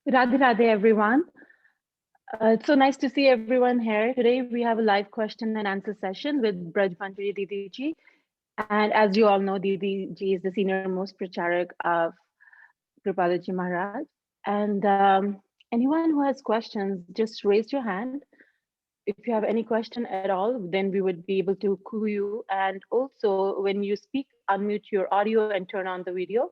Radhe Radhe, everyone. It's so nice to see everyone here. Today, we have a live question and answer session with Braj Bhanchari Didi ji. And as you all know, Didi ji is the senior most pracharak of Kripalaji Maharaj. And anyone who has questions, just raise your hand. If you have any question at all, then we would be able to cue you. And also, when you speak, unmute your audio and turn on the video.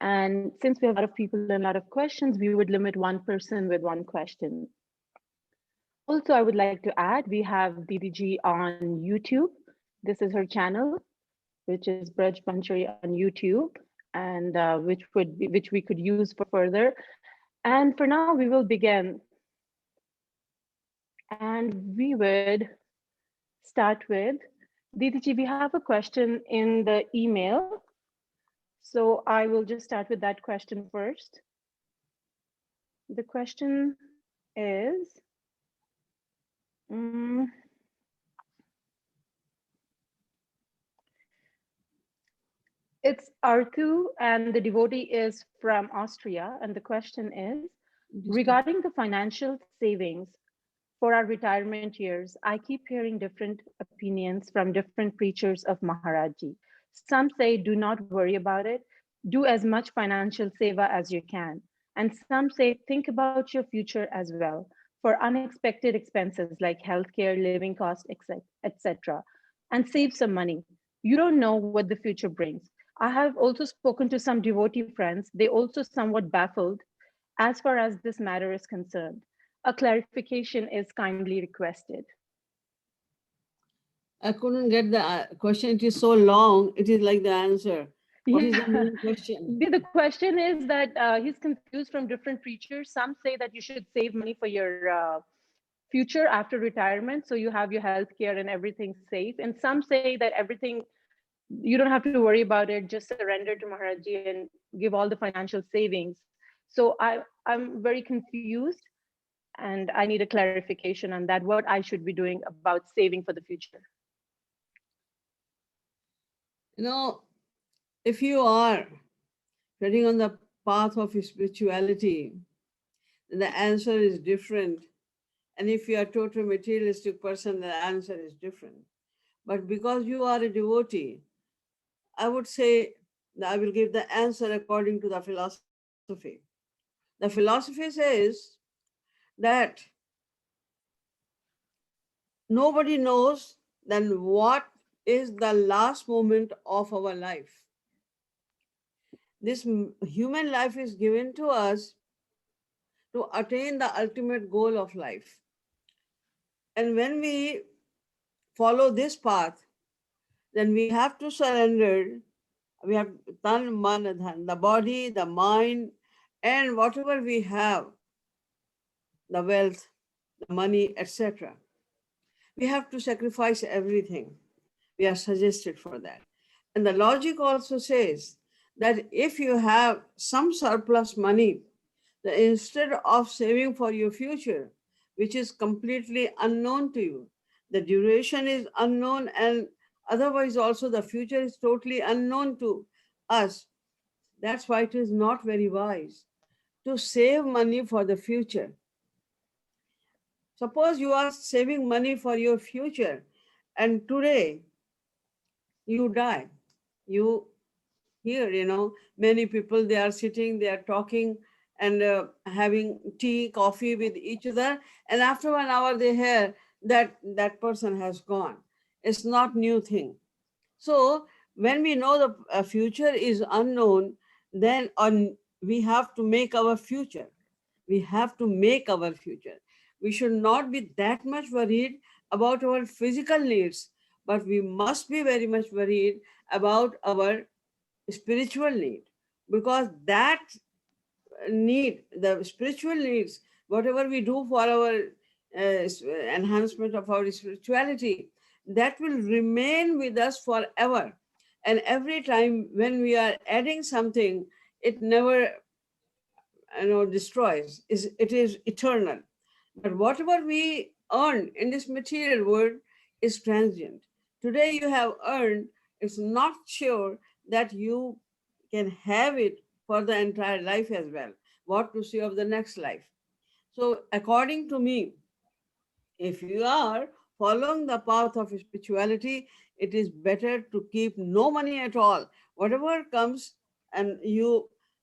And since we have a lot of people and a lot of questions, we would limit one person with one question. Also, I would like to add, we have Didi Ji on YouTube. This is her channel, which is Braj Panchari on YouTube, and which we could use for further. And for now, we will begin. And we would start with Didi Ji. We have a question in the email. So I will just start with that question first. The question is, it's Artu, and the devotee is from Austria. And the question is, regarding the financial savings for our retirement years, I keep hearing different opinions from different preachers of Maharajji. Some say, do not worry about it. Do as much financial seva as you can. And some say, think about your future as well for unexpected expenses like healthcare, living costs, etc. And save some money. You don't know what the future brings. I have also spoken to some devotee friends. They also somewhat baffled as far as this matter is concerned. A clarification is kindly requested. I couldn't get the question. It is so long. It is like the answer. What is the main question? The question is that he's confused from different preachers. Some say that you should save money for your future after retirement, so you have your health care and everything safe. And some say that everything, you don't have to worry about it, just surrender to Maharajji and give all the financial savings. So I'm very confused, and I need a clarification on that, what I should be doing about saving for the future. You know, if you are treading on the path of spirituality, then the answer is different. And if you are a total materialistic person, the answer is different. But because you are a devotee, I would say that I will give the answer according to the philosophy. The philosophy says that nobody knows then what is the last moment of our life. This human life is given to us to attain the ultimate goal of life. And when we follow this path, then we have to surrender. We have tan, man, dhan, the body, the mind, and whatever we have, the wealth, the money, etc. We have to sacrifice everything. We are suggested for that. And the logic also says that if you have some surplus money, that instead of saving for your future, which is completely unknown to you, the duration is unknown, and otherwise also the future is totally unknown to us. That's why it is not very wise to save money for the future. Suppose you are saving money for your future and today you die. You hear, many people, they are sitting, they are talking and having tea, coffee with each other. And after 1 hour, they hear that that person has gone. It's not new thing. So when we know the future is unknown, then we have to make our future. We have to make our future. We should not be that much worried about our physical needs, but we must be very much worried about our spiritual need, because that need, the spiritual needs, whatever we do for our enhancement of our spirituality, that will remain with us forever. And every time when we are adding something, it never destroys. It is eternal. But whatever we earn in this material world is transient. Today you have earned, it's not sure that you can have it for the entire life as well, what to say of the next life. So according to me, if you are following the path of spirituality, it is better to keep no money at all. Whatever comes, and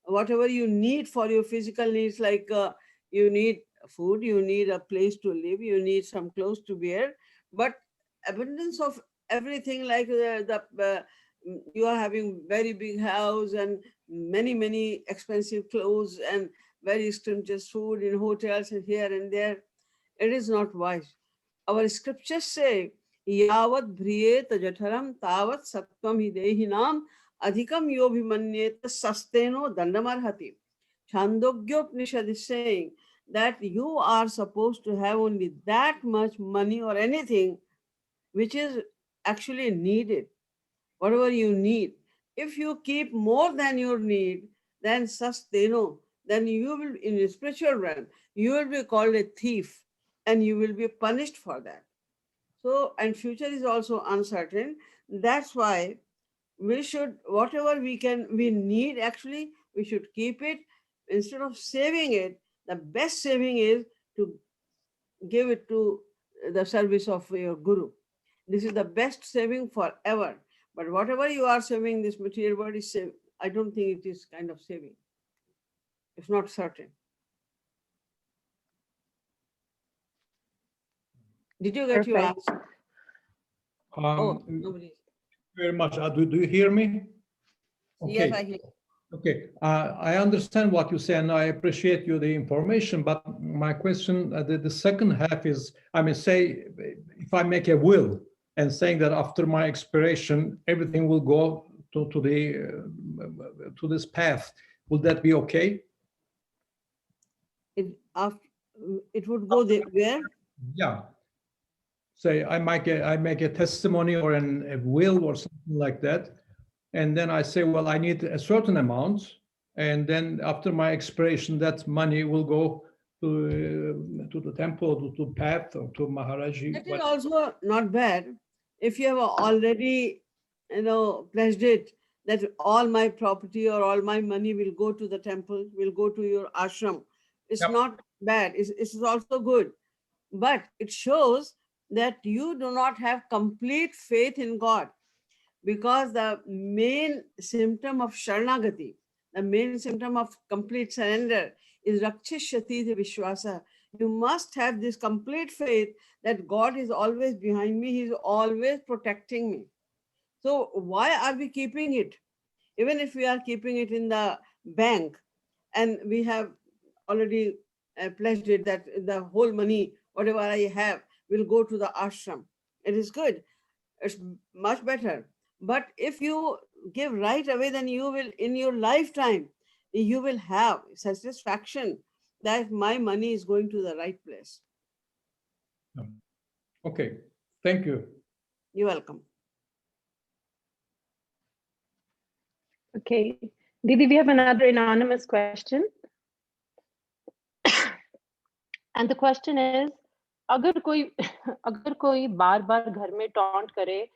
whatever you need for your physical needs, like you need food, you need a place to live, you need some clothes to wear, but abundance of everything, like you are having very big house and many expensive clothes and very stringent food in hotels and here and there, it is not wise. Our scriptures say, Yavat bhriyet jataram tavat sattvam hidehinam adhikam yobhimanyet sasteno dandamarhati. Chandogyopanishad is saying that you are supposed to have only that much money or anything which is actually needed, whatever you need. If you keep more than your need, then susteno, then you will, in the spiritual realm, you will be called a thief and you will be punished for that. So, and future is also uncertain. That's why we should, whatever we need actually, we should keep it. Instead of saving it, the best saving is to give it to the service of your guru. This is the best saving forever. But whatever you are saving, this material world is saving. I don't think it is kind of saving. It's not certain. Did you get your Perfect. answer? Oh, Thank nobody. you very much. Do you hear me? Yes, I hear. Okay, I understand what you say, and I appreciate you the information. But my question, the second half is, I mean, say if I make a will and saying that after my expiration everything will go to this path, will that be okay? It would go there, where? Yeah. Say I make a testimony or a will or something like that, and then I say, well, I need a certain amount, and then after my expiration, that money will go to the temple, to path, or to Maharaji. That is also not bad. If you have already, pledged it that all my property or all my money will go to the temple, will go to your ashram. It's Yep. not bad. It's also good. But it shows that you do not have complete faith in God, because the main symptom of Sharanagati, the main symptom of complete surrender is Rakshishati Vishwasa. You must have this complete faith that God is always behind me, He's always protecting me. So why are we keeping it? Even if we are keeping it in the bank and we have already pledged it that the whole money, whatever I have, will go to the ashram. It is good. It's much better. But if you give right away, then you will, in your lifetime, you will have satisfaction that my money is going to the right place. Okay, thank you. You're welcome. Okay. Didi, we have another anonymous question. And the question is, अगर कोई बार बार घर में taunt करे,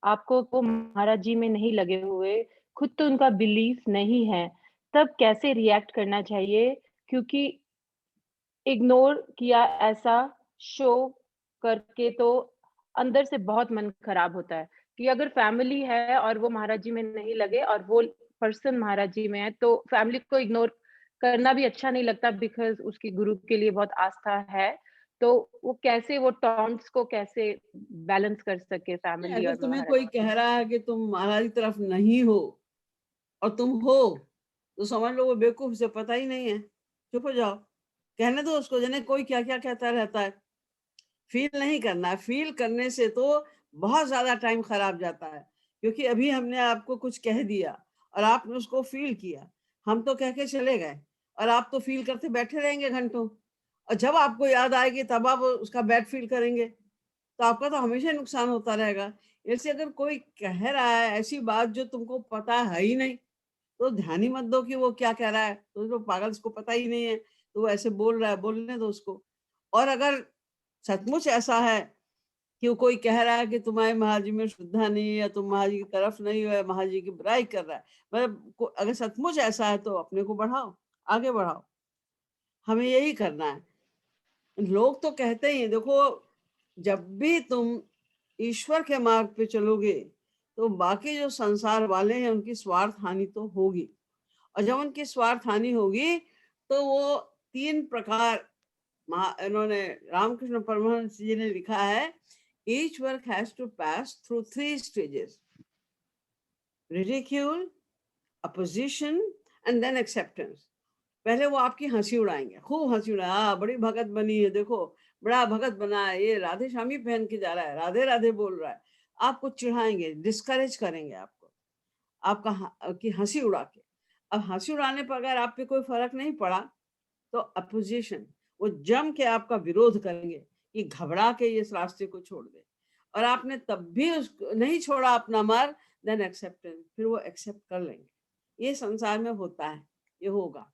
आपको वो महाराज जी में नहीं लगे हुए, खुद तो उनका बिलीफ नहीं है, तब कैसे रिएक्ट करना चाहिए? क्योंकि इग्नोर किया ऐसा शो करके तो अंदर से बहुत मन खराब होता है कि अगर फैमिली है और वो महाराज जी में नहीं लगे और वो पर्सन महाराज जी में है, तो फैमिली को इग्नोर करना भी अच्छा नहीं लगता, बिकॉज उसकी गुरु के लिए बहुत आस्था है। तो वो कैसे, वो टॉन्ट्स को कैसे बैलेंस कर सके फैमिली अगर और तुम्हें महाराज? कोई कह रहा है कि तुम महाराज की तरफ नहीं हो और तुम हो, तो समझ लो वो बेवकूफ, से पता ही नहीं है, चुप हो जाओ, कहने दो उसको। जने कोई क्या क्या कहता रहता है, फील नहीं करना है। फील करने से तो बहुत ज्यादा टाइम खराब जाता है, क्योंकि अभी हमने आपको कुछ कह दिया और आपने उसको फील किया, हम तो कह के चले गए और आप तो फील करते बैठे रहेंगे घंटों, और जब आपको याद आएगी तब आप उसका बैड फील करेंगे, तो आपका तो हमेशा नुकसान होता रहेगा। इसलिए अगर कोई कह रहा है ऐसी बात जो तुमको पता है ही नहीं, तो ध्यान ही मत दो कि वो क्या कह रहा है, तो पागल, इसको पता ही नहीं है तो वो ऐसे बोल रहा है, बोलने दो उसको। और अगर सचमुच ऐसा है कि कोई कह रहा है कि तुम्हारे महाजी में श्रद्धा नहीं है या तुम महाजी की तरफ नहीं हो या महाजी की बुराई कर रहा है, मतलब अगर सचमुच ऐसा है तो अपने को बढ़ाओ, आगे बढ़ाओ। हमें यही करना है। लोग तो कहते ही हैं, देखो जब भी तुम ईश्वर के मार्ग पे चलोगे तो बाकी जो संसार वाले हैं उनकी स्वार्थ हानि तो होगी, और जब उनकी स्वार्थ हानि होगी तो वो 3 प्रकार इन्होंने रामकृष्ण परमहंस जी ने लिखा है, each work has to pass through 3 stages: ridicule, opposition and then acceptance. पहले वो आपकी हंसी उड़ाएंगे, खूब हंसी उड़ाया, बड़ी भगत बनी है, देखो बड़ा भगत बना है, ये राधे श्यामी पहन के जा रहा है, राधे राधे बोल रहा है। आपको चिढ़ाएंगे, डिस्करेज करेंगे आपको, आपका की हंसी उड़ा के। अब हंसी उड़ाने पर अगर आप पे कोई फर्क नहीं पड़ा तो अपोजिशन, वो जम के आपका विरोध करेंगे कि घबरा के इस रास्ते को छोड़ दे, और आपने तब भी उसको नहीं छोड़ा अपना मार्ग, देन एक्सेप्टेंस, फिर वो एक्सेप्ट कर लेंगे। ये संसार में होता है, ये होगा।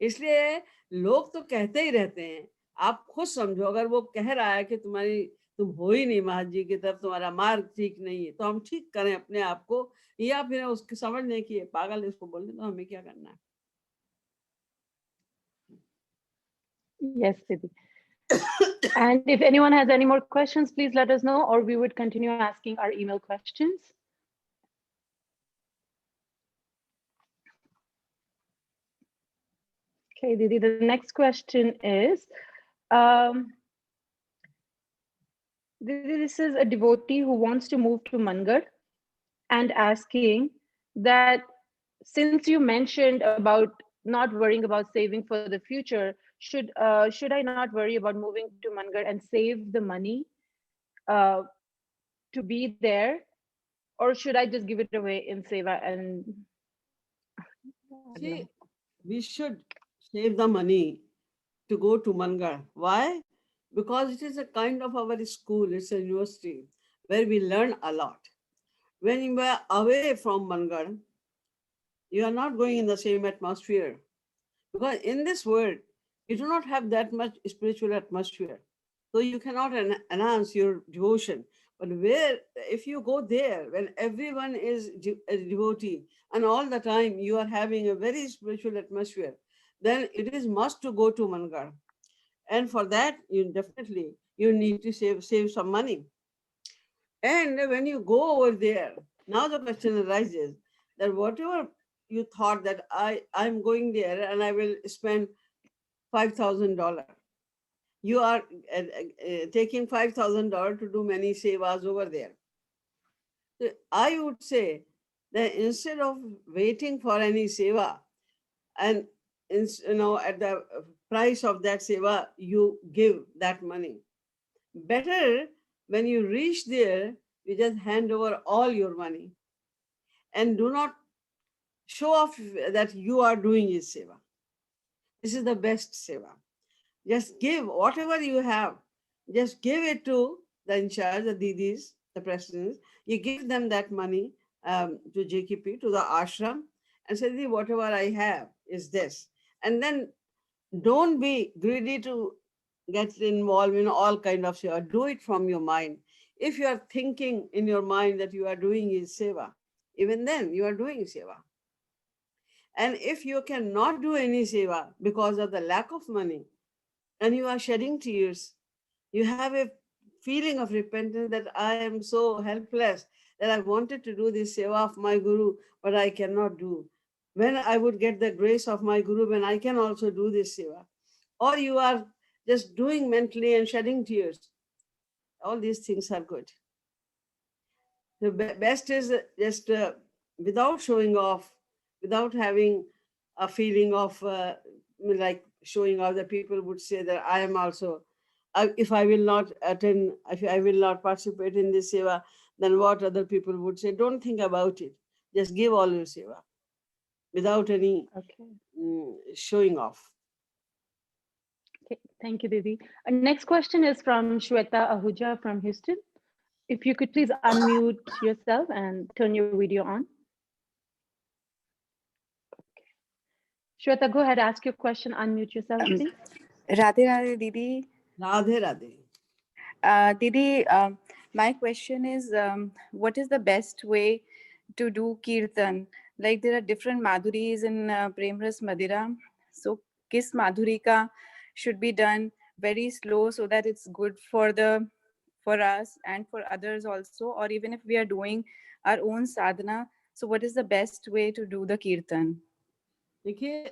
इसलिए लोग तो कहते ही रहते हैं, आप खुद समझो, अगर वो कह रहा है कि तुम हो ही नहीं महाराज जी की तरफ, तुम्हारा मार्ग ठीक नहीं है, तो हम ठीक करें अपने आप को, या फिर उसके समझने की पागल इसको बोलने, तो हमें क्या करना है। Yes, Didi. And if anyone has any more questions, please let us know, or we would continue asking our email questions. Okay, Didi, the next question is, Didi, this is a devotee who wants to move to Mangar and asking that since you mentioned about not worrying about saving for the future, should I not worry about moving to Mangar and save the money to be there, or should I just give it away in seva? And See, we should save the money to go to Mangar. Why? Because it is a kind of our school, it's a university where we learn a lot. When you are away from Mangar, you are not going in the same atmosphere. Because in this world, you do not have that much spiritual atmosphere. So you cannot enhance your devotion. But if you go there, when everyone is a devotee, and all the time you are having a very spiritual atmosphere, then it is must to go to Mangar. And for that, you need to save some money. And when you go over there, now the question arises that whatever you thought that I'm going there and I will spend $5,000. You are taking $5,000 to do many sevas over there. So I would say that instead of waiting for any seva, and at the price of that seva, you give that money. Better when you reach there, you just hand over all your money and do not show off that you are doing his seva. This is the best seva. Just give whatever you have. Just give it to the in charge, the didis, the presidents. You give them that money to JKP, to the ashram, and say, whatever I have is this. And then don't be greedy to get involved in all kind of seva. Do it from your mind. If you are thinking in your mind that you are doing his seva, even then you are doing seva. And if you cannot do any seva because of the lack of money, and you are shedding tears, you have a feeling of repentance that I am so helpless that I wanted to do this seva of my Guru, but I cannot do. When I would get the grace of my Guru, when I can also do this seva. Or you are just doing mentally and shedding tears. All these things are good. The best is just without showing off, without having a feeling of like showing off, that people would say that I am also, if I will not attend, if I will not participate in this seva, then what other people would say. Don't think about it. Just give all your seva without any showing off. Okay, thank you, Didi. Our next question is from Shweta Ahuja from Houston. If you could please unmute yourself and turn your video on. Okay. Shweta, go ahead, ask your question, unmute yourself, please. Radhe Radhe, Didi. Radhe Radhe. Didi, my question is, what is the best way to do kirtan? Like there are different madhuris in Premras Madhira. So, kis madhuri ka should be done very slow so that it's good for us and for others also, or even if we are doing our own sadhana. So, what is the best way to do the kirtan? देखिए,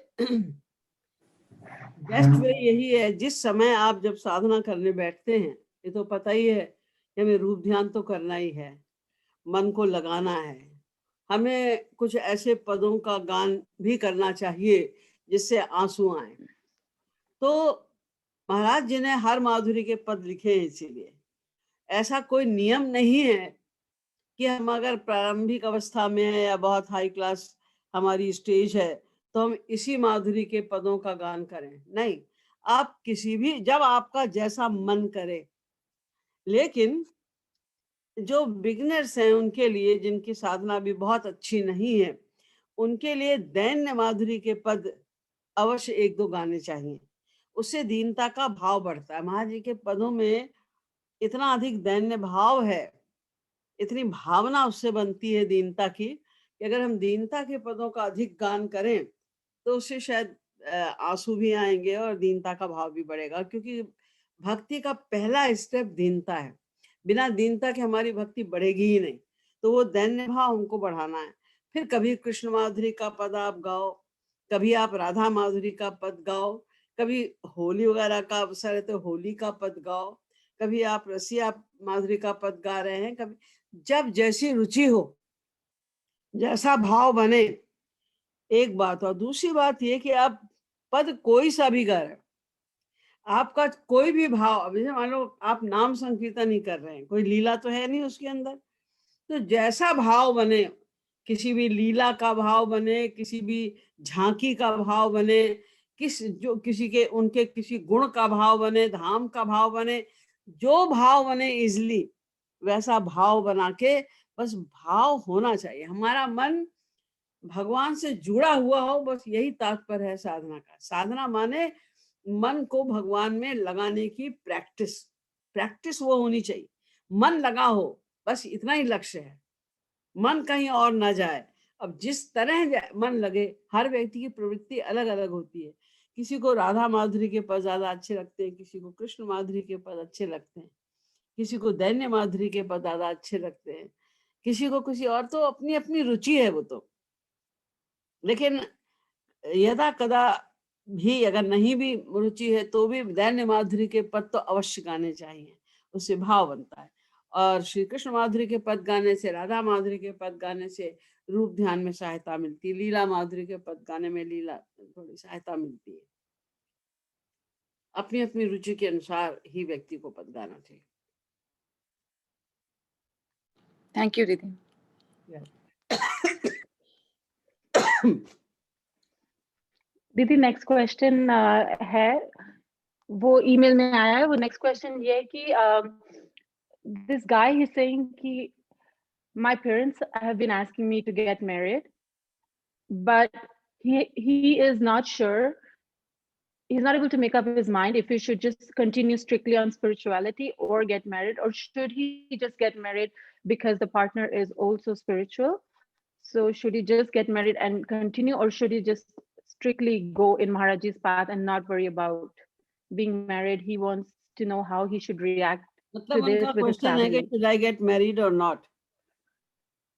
best way यही है, जिस समय आप जब साधना करने बैठते हैं, ये तो पता ही है कि हमें रूप ध्यान तो करना ही है, मन को लगाना है, हमें कुछ ऐसे पदों का गान भी करना चाहिए जिससे आंसू आए। तो महाराज जी ने हर माधुरी के पद लिखे हैं, इसीलिए ऐसा कोई नियम नहीं है कि हम अगर प्रारंभिक अवस्था में है या बहुत हाई क्लास हमारी स्टेज है तो हम इसी माधुरी के पदों का गान करें। नहीं, आप किसी भी, जब आपका जैसा मन करे। लेकिन जो बिगिनर्स हैं उनके लिए, जिनकी साधना भी बहुत अच्छी नहीं है, उनके लिए दैन्य माधुरी के पद अवश्य एक दो गाने चाहिए। उससे दीनता का भाव बढ़ता है। महाराज जी के पदों में इतना अधिक दैन्य भाव है, इतनी भावना उससे बनती है दीनता की, कि अगर हम दीनता के पदों का अधिक गान करें तो उससे शायद आंसू भी आएंगे और दीनता का भाव भी बढ़ेगा, क्योंकि भक्ति का पहला स्टेप दीनता है। बिना दीनता के हमारी भक्ति बढ़ेगी ही नहीं। तो वो दैन्य भाव हमको बढ़ाना है। फिर कभी कृष्ण माधुरी का पद आप गाओ, कभी आप राधा माधुरी का पद गाओ, कभी होली वगैरह का अवसर है तो होली का पद गाओ, कभी आप रसिया माधुरी का पद गा रहे हैं, कभी जब जैसी रुचि हो, जैसा भाव बने, एक बात। और दूसरी बात ये कि आप पद कोई सा भी गा रहे, आपका कोई भी भाव, अभी मान लो आप नाम संकीर्तन ही कर रहे हैं, कोई लीला तो है नहीं उसके अंदर, तो जैसा भाव बने, किसी भी लीला का भाव बने, किसी भी झांकी का भाव बने, किसी के उनके किसी गुण का भाव बने, धाम का भाव बने, जो भाव बने इजली वैसा भाव बना के, बस भाव होना चाहिए। हमारा मन भगवान से जुड़ा हुआ हो, बस यही तात्पर्य है साधना का। साधना माने मन को भगवान में लगाने की प्रैक्टिस। प्रैक्टिस वो होनी चाहिए, मन लगा हो, बस इतना ही लक्ष्य है, मन कहीं और ना जाए। अब जिस तरह मन लगे, हर व्यक्ति की प्रवृत्ति अलग अलग होती है। किसी को राधा माधुरी के पद ज्यादा अच्छे लगते हैं, किसी को कृष्ण माधुरी के पद अच्छे लगते हैं, किसी को दैन्य माधुरी के पद ज्यादा अच्छे लगते हैं, किसी को किसी और, तो अपनी अपनी रुचि है वो तो। लेकिन यदा कदा भी अगर नहीं भी रुचि है तो भी दैन्य माधुरी के पद तो अवश्य गाने चाहिए, उससे भाव बनता है। और श्री कृष्ण माधुरी के पद गाने से, राधा माधुरी के पद गाने से रूप ध्यान में सहायता मिलती है, लीला माधुरी के पद गाने में लीला थोड़ी सहायता मिलती है। अपनी अपनी रुचि के अनुसार ही व्यक्ति को पद गाना चाहिए। Thank you, Didi. दीदी नेक्स्ट क्वेश्चन है, वो ईमेल में आया है। वो नेक्स्ट क्वेश्चन ये है कि दिस गाय ही सेइंग कि my parents have been asking me to get married, but he is not sure, he's not able to make up his mind if he should just continue strictly on spirituality or get married, or should he just get married because the partner is also spiritual. So should he just get married and continue, or should he just strictly go in Maharaji's path and not worry about being married? He wants to know how he should react to मतलब this उनका with his question है कि family. should I get married or not?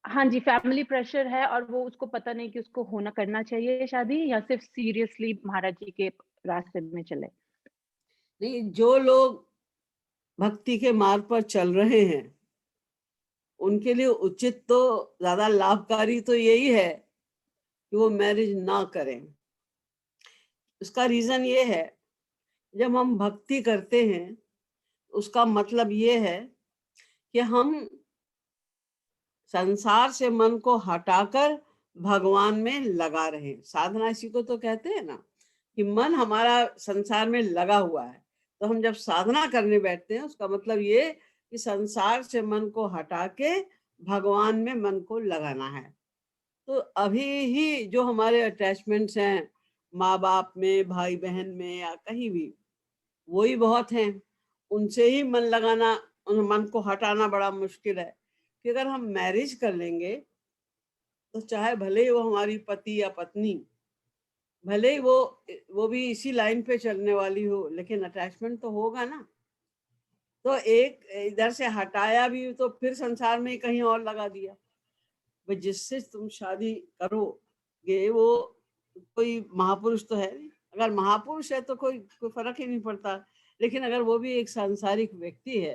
हाँ जी, family pressure है और वो उसको पता नहीं कि उसको होना करना चाहिए शादी, या सिर्फ सीरियसली महाराज जी के रास्ते में चले। नहीं, जो लोग भक्ति के मार्ग पर चल रहे हैं उनके लिए उचित तो ज्यादा लाभकारी तो यही है कि वो मैरिज ना करें। उसका रीजन ये है, जब हम भक्ति करते हैं उसका मतलब ये है कि हम संसार से मन को हटाकर भगवान में लगा रहे। साधना इसी को तो कहते हैं ना, कि मन हमारा संसार में लगा हुआ है। तो हम जब साधना करने बैठते हैं उसका मतलब ये कि संसार से मन को हटा के भगवान में मन को लगाना है। तो अभी ही जो हमारे अटैचमेंट्स हैं माँ बाप में, भाई बहन में, या कहीं भी, वही बहुत हैं। उनसे ही मन लगाना, उन मन को हटाना बड़ा मुश्किल है। कि अगर हम मैरिज कर लेंगे तो चाहे भले ही वो हमारी पति या पत्नी, भले ही वो भी इसी लाइन पे चलने वाली हो, लेकिन अटैचमेंट तो होगा ना। तो एक इधर से हटाया भी तो फिर संसार में ही कहीं और लगा दिया। भाई जिससे तुम शादी करोगे वो कोई महापुरुष तो है नहीं। अगर महापुरुष है तो कोई फर्क ही नहीं पड़ता, लेकिन अगर वो भी एक सांसारिक व्यक्ति है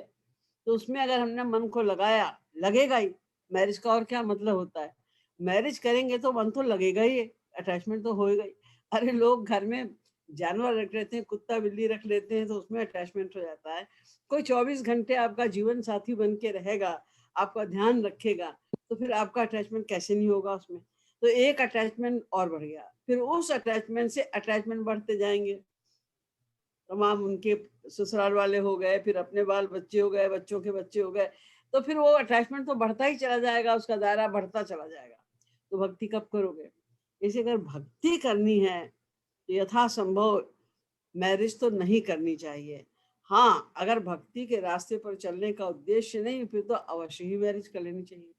तो उसमें अगर हमने मन को लगाया, लगेगा ही। मैरिज का और क्या मतलब होता है? मैरिज करेंगे तो मन तो लगेगा ही, अटैचमेंट तो होएगा ही। अरे लोग घर में जानवर रख लेते हैं, कुत्ता बिल्ली रख लेते हैं, तो उसमें अटैचमेंट हो जाता है। कोई 24 घंटे आपका जीवन साथी बन के रहेगा, आपका ध्यान रखेगा, तो फिर आपका अटैचमेंट कैसे नहीं होगा उसमें? तो एक अटैचमेंट और बढ़ गया, फिर उस अटैचमेंट से अटैचमेंट बढ़ते जाएंगे। तमाम उनके ससुराल वाले हो गए, फिर अपने बाल बच्चे हो गए, बच्चों के बच्चे हो गए, तो फिर वो अटैचमेंट तो बढ़ता ही चला जाएगा, उसका दायरा बढ़ता चला जाएगा। तो भक्ति कब करोगे? इसे अगर भक्ति करनी है तो यथासंभव मैरिज तो नहीं करनी चाहिए। हाँ, अगर भक्ति के रास्ते पर चलने का उद्देश्य नहीं, फिर तो अवश्य ही मैरिज कर लेनी चाहिए।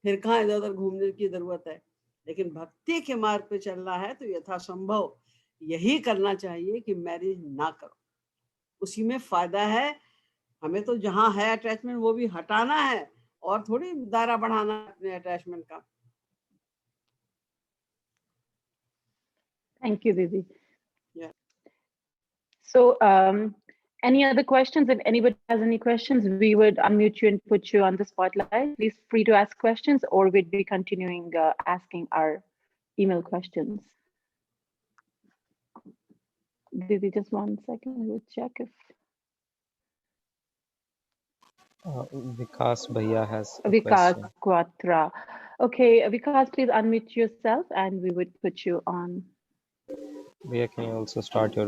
फिर कहाँ इधर उधर घूमने की जरूरत है। लेकिन भक्ति के मार्ग पे चलना है तो यथासंभव यही करना चाहिए कि मैरिज ना करो, उसी में फायदा है। हमें तो जहाँ है अटैचमेंट वो भी हटाना है, और थोड़ी दायरा बढ़ाना है अपने अटैचमेंट का। Thank you, Didi. Yeah. So, any other questions? If anybody has any questions, we would unmute you and put you on the spotlight. Please free to ask questions, or we'd be continuing asking our email questions. Didi, just 1 second. I will check if Vikas Bhaiya has a Vikas question. Quatra. Okay, Vikas, please unmute yourself, and we would put you on. Bhaiya, can you also start your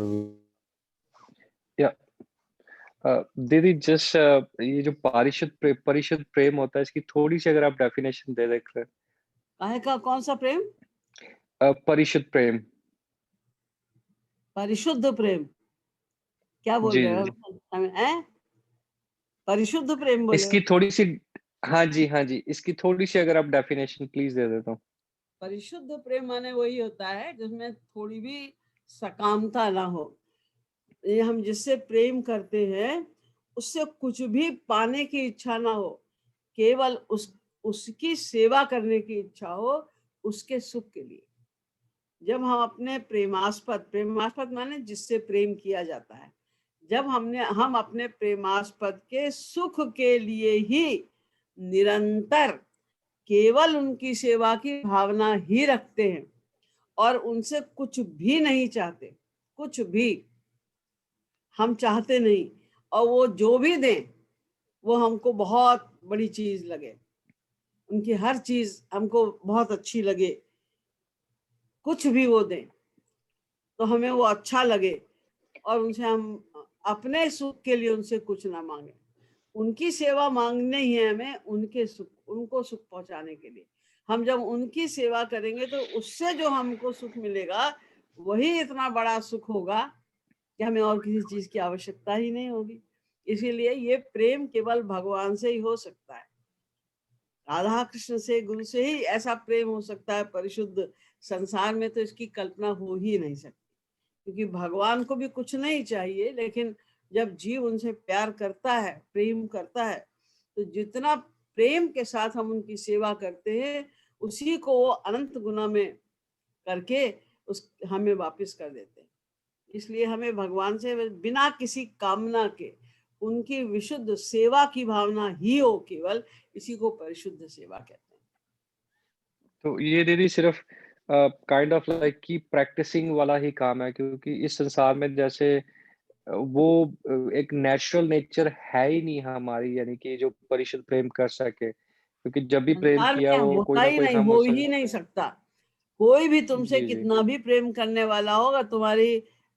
दीदी just ये जो परिशुद्ध प्रेम होता है, इसकी थोड़ी सी अगर आप definition दे दें। काहे का कौन सा प्रेम? परिशुद्ध प्रेम। परिशुद्ध प्रेम क्या बोल जी, रहे हो? हैं? परिशुद्ध प्रेम बोले? इसकी थोड़ी सी, हाँ जी, इसकी थोड़ी सी अगर आप डेफिनेशन प्लीज दे देता हूँ। परिशुद्ध प्रेम माने वही होता है जिसमें थोड़ी भी सकामता ना हो। ये हम जिससे प्रेम करते हैं उससे कुछ भी पाने की इच्छा ना हो, केवल उसकी सेवा करने की इच्छा हो, उसके सुख के लिए। जब हम अपने प्रेमास्पद माने जिससे प्रेम किया जाता है, जब हम अपने प्रेमास्पद के सुख के लिए ही निरंतर केवल उनकी सेवा की भावना ही रखते हैं और उनसे कुछ भी नहीं चाहते, कुछ भी हम चाहते नहीं, और वो जो भी दें वो हमको बहुत बड़ी चीज लगे, उनकी हर चीज हमको बहुत अच्छी लगे, कुछ भी वो दें तो हमें वो अच्छा लगे, और उनसे हम अपने सुख के लिए उनसे कुछ ना मांगे। उनकी सेवा मांगनी ही है हमें, उनको सुख पहुंचाने के लिए। हम जब उनकी सेवा करेंगे तो उससे जो हमको सुख मिलेगा वही इतना बड़ा सुख होगा कि हमें और किसी चीज की आवश्यकता ही नहीं होगी। इसीलिए ये प्रेम केवल भगवान से ही हो सकता है, राधा कृष्ण से, गुरु से ही ऐसा प्रेम हो सकता है परिशुद्ध। संसार में तो इसकी कल्पना हो ही नहीं सकती, क्योंकि भगवान को भी कुछ नहीं चाहिए, लेकिन जब जीव उनसे प्यार करता है, प्रेम करता है, तो जितना प्रेम के साथ हम उनकी सेवा करते हैं उसी को वो अनंत गुना में करके हमें वापस कर देते हैं। इसलिए हमें भगवान से बिना किसी कामना के उनकी विशुद्ध सेवा की भावना ही हो, केवल इसी को परिशुद्ध सेवा कहते हैं। तो ये दीदी सिर्फ काइंड ऑफ लाइक की प्रैक्टिसिंग वाला ही काम है, क्योंकि इस संसार में जैसे वो एक नेचुरल नेचर है ही नहीं हमारी, यानी कि जो परिशुद्ध प्रेम कर सके, क्योंकि जब भी प्रेम संसार किया में वो कोई होता ना ही कोई नहीं, हम हो ही नहीं सकता। कोई भी तुमसे जी। कितना भी प्रेम करने वाला होगा,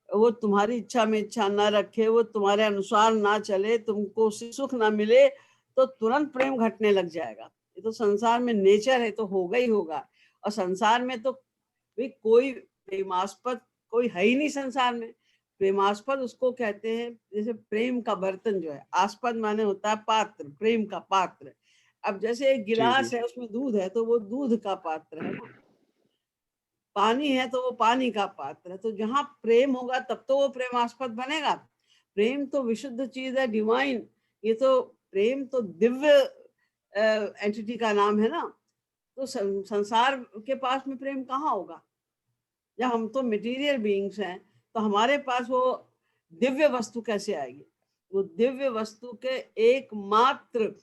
वो तुम्हारी इच्छा में इच्छा ना रखे, वो तुम्हारे अनुसार ना चले, तुमको सुख ना मिले, तो तुरंत प्रेम घटने लग जाएगा। ये तो संसार में नेचर है, तो होगा ही होगा। और संसार में तो कोई प्रेमास्पद कोई है ही नहीं संसार में। प्रेमास्पद उसको कहते हैं, जैसे प्रेम का बर्तन जो है, आस्पद माने होता है पात्र, प्रेम का पात्र। अब जैसे एक गिलास है, उसमें दूध है तो वो दूध का पात्र है ना, पानी है तो वो पानी का पात्र है। तो जहाँ प्रेम होगा तब तो वो प्रेमास्पद बनेगा। प्रेम तो विशुद्ध चीज है, डिवाइन। ये तो प्रेम तो दिव्य एंटिटी का नाम है ना। तो संसार के पास में प्रेम कहाँ होगा? जब हम तो मटेरियल बीइंग्स हैं, तो हमारे पास वो दिव्य वस्तु कैसे आएगी? वो दिव्य वस्तु के एकमात्र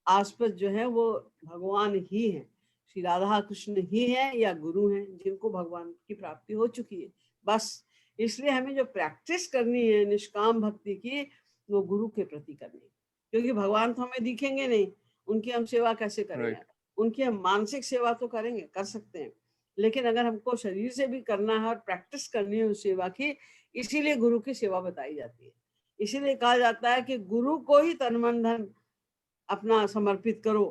आस्पद जो है वो भगवान ही है, श्री राधा कृष्ण ही है या गुरु हैं, जिनको भगवान की प्राप्ति हो चुकी है। बस इसलिए हमें जो प्रैक्टिस करनी है निष्काम भक्ति की, वो गुरु के प्रति करनी है। क्योंकि भगवान तो हमें दिखेंगे नहीं, उनकी हम सेवा कैसे करेंगे? Right. उनकी हम मानसिक सेवा तो करेंगे, कर सकते हैं, लेकिन अगर हमको शरीर से भी करना है और प्रैक्टिस करनी है उस सेवा की, इसीलिए गुरु की सेवा बताई जाती है। इसीलिए कहा जाता है कि गुरु को ही तन मन धन अपना समर्पित करो,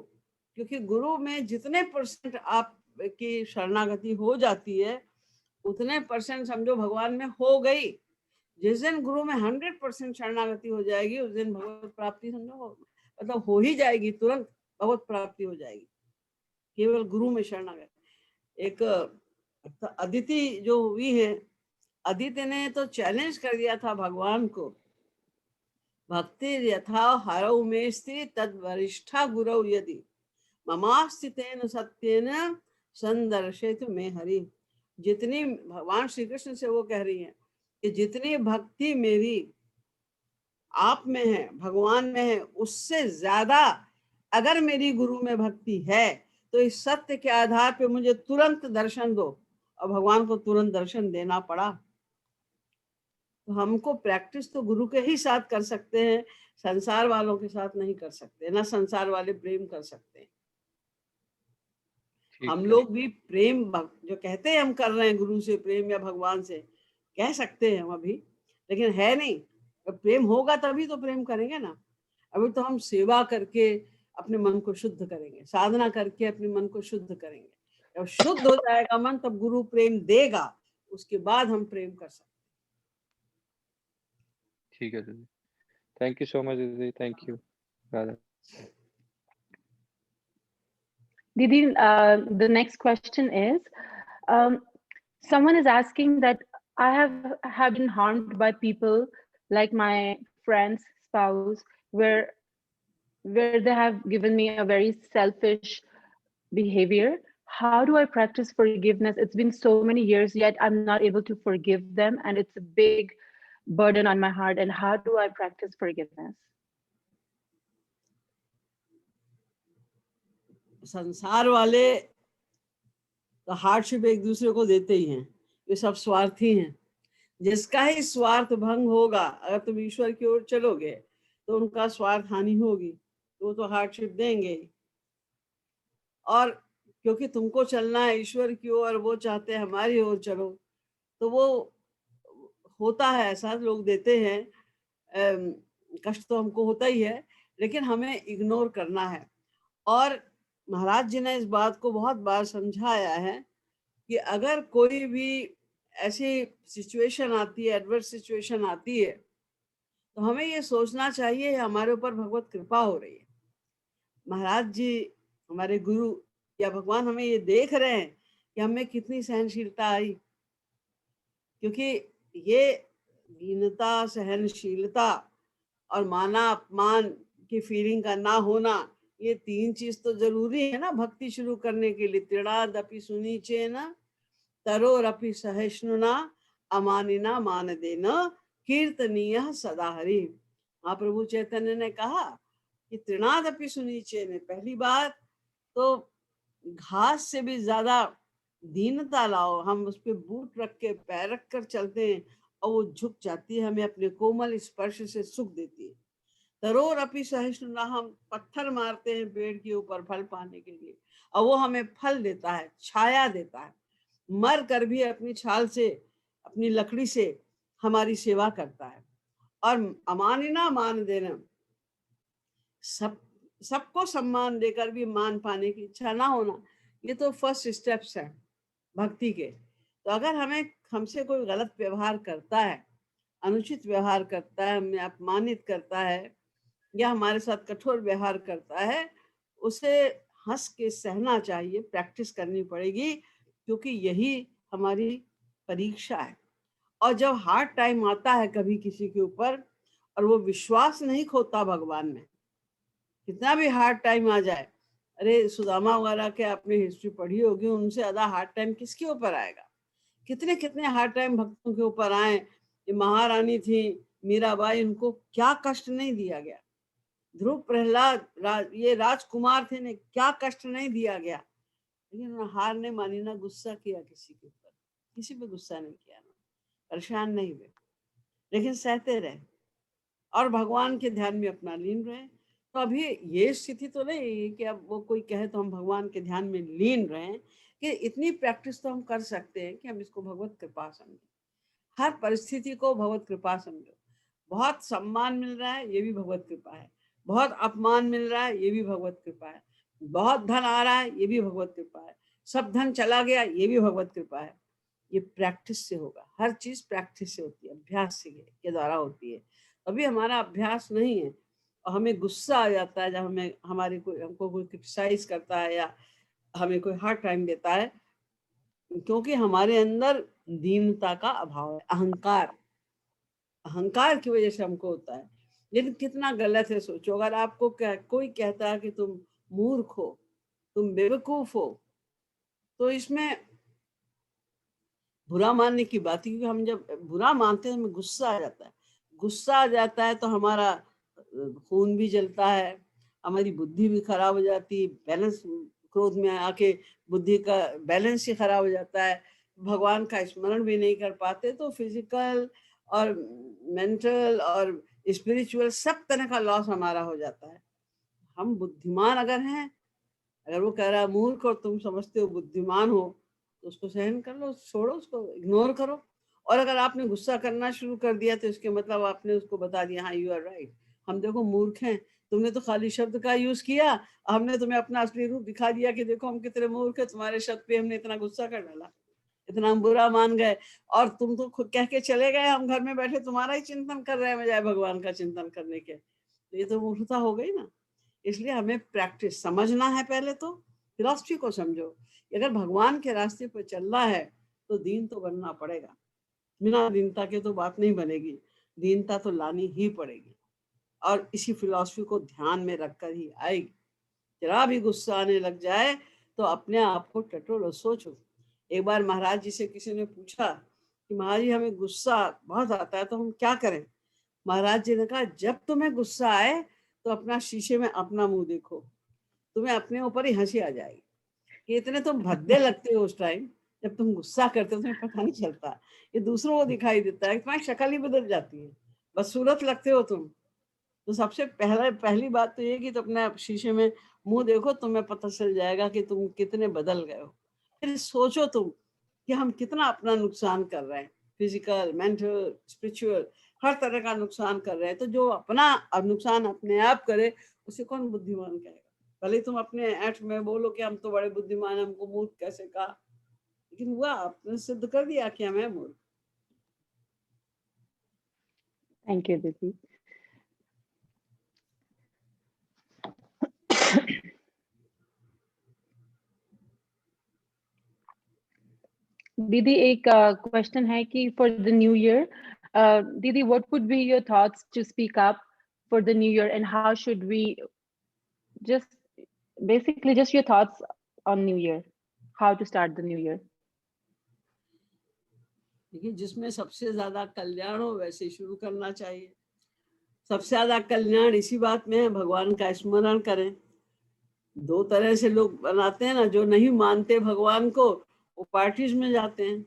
क्योंकि गुरु में जितने परसेंट आपकी शरणागति हो जाती है, उतने परसेंट समझो भगवान में हो गई। जिस दिन गुरु में 100% शरणागति हो जाएगी, उस दिन भगवत प्राप्ति समझो मतलब हो ही जाएगी, तुरंत भगवत प्राप्ति हो जाएगी, केवल गुरु में शरणागति। एक अदिति जो हुई है, अदिति ने तो चैलेंज कर दिया था भगवान को, भक्ति यथा हरौ मेस्ति तद वरिष्ठा गुरौ यदि ममास्तितेन सत्येन संदर्शेतु मे हरि। जितनी भगवान श्री कृष्ण से वो कह रही हैं कि जितनी भक्ति मेरी आप में है, भगवान में है, उससे ज्यादा अगर मेरी गुरु में भक्ति है तो इस सत्य के आधार पे मुझे तुरंत दर्शन दो। और भगवान को तुरंत दर्शन देना पड़ा। तो हमको प्रैक्टिस तो गुरु के ही साथ कर सकते हैं, संसार वालों के साथ नहीं कर सकते, ना संसार वाले प्रेम कर सकते हैं। हम लोग भी प्रेम जो कहते हैं हम कर रहे हैं गुरु से प्रेम या भगवान से, कह सकते हैं हम अभी, लेकिन है नहीं। जब प्रेम होगा तभी तो प्रेम करेंगे ना। अभी तो हम सेवा करके अपने मन को शुद्ध करेंगे, साधना करके अपने मन को शुद्ध करेंगे। जब शुद्ध हो जाएगा मन, तब गुरु प्रेम देगा, उसके बाद हम प्रेम कर सकते हैं। ठीक है दीदी, थैंक यू सो मच दीदी, thank you Radha. Didi, the next question is, someone is asking that I have been harmed by people like my friend's spouse, where they have given me a very selfish behavior. How do I practice forgiveness? It's been so many years, yet I'm not able to forgive them, and it's a big burden on my heart. And how do I practice forgiveness? संसार वाले तो hardship एक दूसरे को देते ही हैं, ये सब स्वार्थी हैं। जिसका ही स्वार्थ भंग होगा, अगर तुम ईश्वर की ओर चलोगे तो उनका स्वार्थ हानि होगी, तो वो तो हार्डशिप देंगे। और क्योंकि तुमको चलना है ईश्वर की ओर, वो चाहते हैं हमारी ओर चलो, तो वो होता है ऐसा, लोग देते हैं। कष्ट तो हमको होता ही है, लेकिन हमें इग्नोर करना है। और महाराज जी ने इस बात को बहुत बार समझाया है कि अगर कोई भी ऐसी सिचुएशन आती है, एडवर्स सिचुएशन आती है, तो हमें ये सोचना चाहिए हमारे ऊपर भगवत कृपा हो रही है। महाराज जी हमारे गुरु या भगवान हमें ये देख रहे हैं कि हमें कितनी सहनशीलता आई, क्योंकि ये दीनता, सहनशीलता और माना अपमान की फीलिंग का ना होना, ये तीन चीज तो जरूरी है ना भक्ति शुरू करने के लिए। तृणादपि सुनीचेन तरोरपि सहिष्णुना अमानिना मान देना कीर्तनीय सदा हरि। महाप्रभु चैतन्य ने कहा कि तृणादपि सुनीचेन, पहली बात तो घास से भी ज्यादा दीनता लाओ। हम उस पर बूट रख के पैर रख कर चलते हैं और वो झुक जाती है, हमें अपने कोमल स्पर्श से सुख देती है। तरोर अपि सहिष्णुना, हम पत्थर मारते हैं पेड़ के ऊपर फल पाने के लिए, और वो हमें फल देता है, छाया देता है। मर कर भी अपनी छाल से, अपनी लकड़ी से हमारी सेवा करता है। और अमानिना मान देना, सबको सम्मान देकर भी मान पाने की इच्छा ना होना, ये तो फर्स्ट स्टेप्स है भक्ति के। तो अगर हमसे कोई गलत व्यवहार करता है अनुचित व्यवहार करता है, हमें अपमानित करता है या हमारे साथ कठोर व्यवहार करता है, उसे हंस के सहना चाहिए, प्रैक्टिस करनी पड़ेगी, क्योंकि यही हमारी परीक्षा है। और जब हार्ड टाइम आता है कभी किसी के ऊपर और वो विश्वास नहीं खोता भगवान में, कितना भी हार्ड टाइम आ जाए, अरे सुदामा वगैरह के आपने हिस्ट्री पढ़ी होगी, उनसे ज्यादा हार्ड टाइम किसके ऊपर आएगा? कितने कितने हार्ड टाइम भक्तों के ऊपर आए। ये महारानी थी मीराबाई, उनको क्या कष्ट नहीं दिया गया। ध्रुव प्रहलाद ये राजकुमार थे, ने क्या कष्ट नहीं दिया गया, लेकिन उन्होंने हार नहीं मानी, ना गुस्सा किया किसी के ऊपर, किसी पे गुस्सा नहीं किया, ना परेशान नहीं हुए, लेकिन सहते रहे और भगवान के ध्यान में अपना लीन रहे। तो अभी ये स्थिति तो नहीं कि अब वो कोई कहे तो हम भगवान के ध्यान में लीन रहें, कि इतनी प्रैक्टिस तो हम कर सकते हैं कि हम इसको भगवत कृपा समझें, हर परिस्थिति को भगवत कृपा समझो। बहुत सम्मान मिल रहा है, ये भी भगवत कृपा है। बहुत अपमान मिल रहा है, ये भी भगवत कृपा है। बहुत धन आ रहा है, ये भी भगवत कृपा है। सब धन चला गया, ये भी भगवत कृपा है। ये प्रैक्टिस से होगा, हर चीज प्रैक्टिस से होती है, अभ्यास से के द्वारा होती है। अभी हमारा अभ्यास नहीं है और हमें गुस्सा आ जाता है जब हमें हमको कोई क्रिटिसाइज करता है या हमें कोई हार्ड टाइम देता है, क्योंकि हमारे अंदर दीनता का अभाव है, अहंकार की वजह से हमको होता है। लेकिन कितना गलत है, सोचो, अगर आपको कोई कहता है कि तुम मूर्ख हो, तुम बेवकूफ हो, तो इसमें बुरा मानने की बात है, क्योंकि हम जब बुरा मानते हैं हमें गुस्सा आ जाता है। गुस्सा आ जाता है तो हमारा खून भी जलता है, हमारी बुद्धि भी खराब हो जाती है, बैलेंस, क्रोध में आके बुद्धि का बैलेंस ही खराब हो जाता है, भगवान का स्मरण भी नहीं कर पाते, तो फिजिकल और मेंटल और स्पिरिचुअल सब तरह का लॉस हमारा हो जाता है। हम बुद्धिमान अगर हैं, अगर वो कह रहा है मूर्ख और तुम समझते हो बुद्धिमान हो, तो उसको सहन कर लो, छोड़ो, उसको इग्नोर करो। और अगर आपने गुस्सा करना शुरू कर दिया तो इसके मतलब आपने उसको बता दिया, हाँ यू आर राइट, हम देखो मूर्ख हैं, तुमने तो खाली शब्द का यूज किया, हमने तुम्हें अपना असली रूप दिखा दिया कि देखो हम कितने मूर्ख हैं, तुम्हारे शब्द पे हमने इतना गुस्सा कर डाला, इतना हम बुरा मान गए, और तुम तो खुद कह के चले गए हम घर में बैठे तुम्हारा ही चिंतन कर रहे हैं बजाय भगवान का चिंतन करने के। तो ये तो मूर्खता हो गई ना। इसलिए हमें प्रैक्टिस समझना है, पहले तो फिलॉसफी को समझो। अगर भगवान के रास्ते पर चलना है तो दीन तो बनना पड़ेगा, बिना दीनता के तो बात नहीं बनेगी, दीनता तो लानी ही पड़ेगी, और इसी फिलॉसफी को ध्यान में रखकर ही आएगी। जरा भी गुस्सा आने लग जाए तो अपने आप को टटोलो, सोचो। एक बार महाराज जी से किसी ने पूछा कि महाराज जी हमें गुस्सा बहुत आता है तो हम क्या करें? महाराज जी ने कहा, जब तुम्हें गुस्सा आए तो अपना शीशे में अपना मुंह देखो, तुम्हें अपने ऊपर ही हंसी आ जाएगी कि इतने तुम भद्दे लगते हो उस टाइम, जब तुम गुस्सा करते हो तुम्हें पता नहीं चलता, ये दूसरों को दिखाई देता है, तुम्हारी शक्ल ही बदल जाती है, बस सूरत लगते हो तुम। तो सबसे पहली बात तो ये कि तुम अपने शीशे में मुंह देखो, तुम्हें पता चल जाएगा कि तुम कितने बदल गए हो। फिर सोचो तुम कि हम कितना अपना नुकसान कर रहे हैं, फिजिकल, मेंटल, स्पिरिचुअल, हर तरह का नुकसान कर रहे हैं। तो जो अपना नुकसान अपने आप करे उसे कौन बुद्धिमान कहेगा? भले तुम अपने ऐठ में बोलो कि हम तो बड़े बुद्धिमान, हमको मूर्ख कैसे कहा, लेकिन हुआ आपने सिद्ध कर दिया कि हम है मूर्ख। Thank you, Didi. दीदी एक क्वेश्चन है कि फॉर द न्यू ईयर, दीदी what would be your thoughts to speak up for the new year and how should we just basically just your thoughts on new year, how to start the new year? देखिए, जिसमें सबसे ज्यादा कल्याण हो वैसे ही शुरू करना चाहिए। सबसे ज्यादा कल्याण इसी बात में है, भगवान का स्मरण करें। दो तरह से लोग बनाते हैं ना, जो नहीं मानते भगवान को वो पार्टीज में जाते हैं,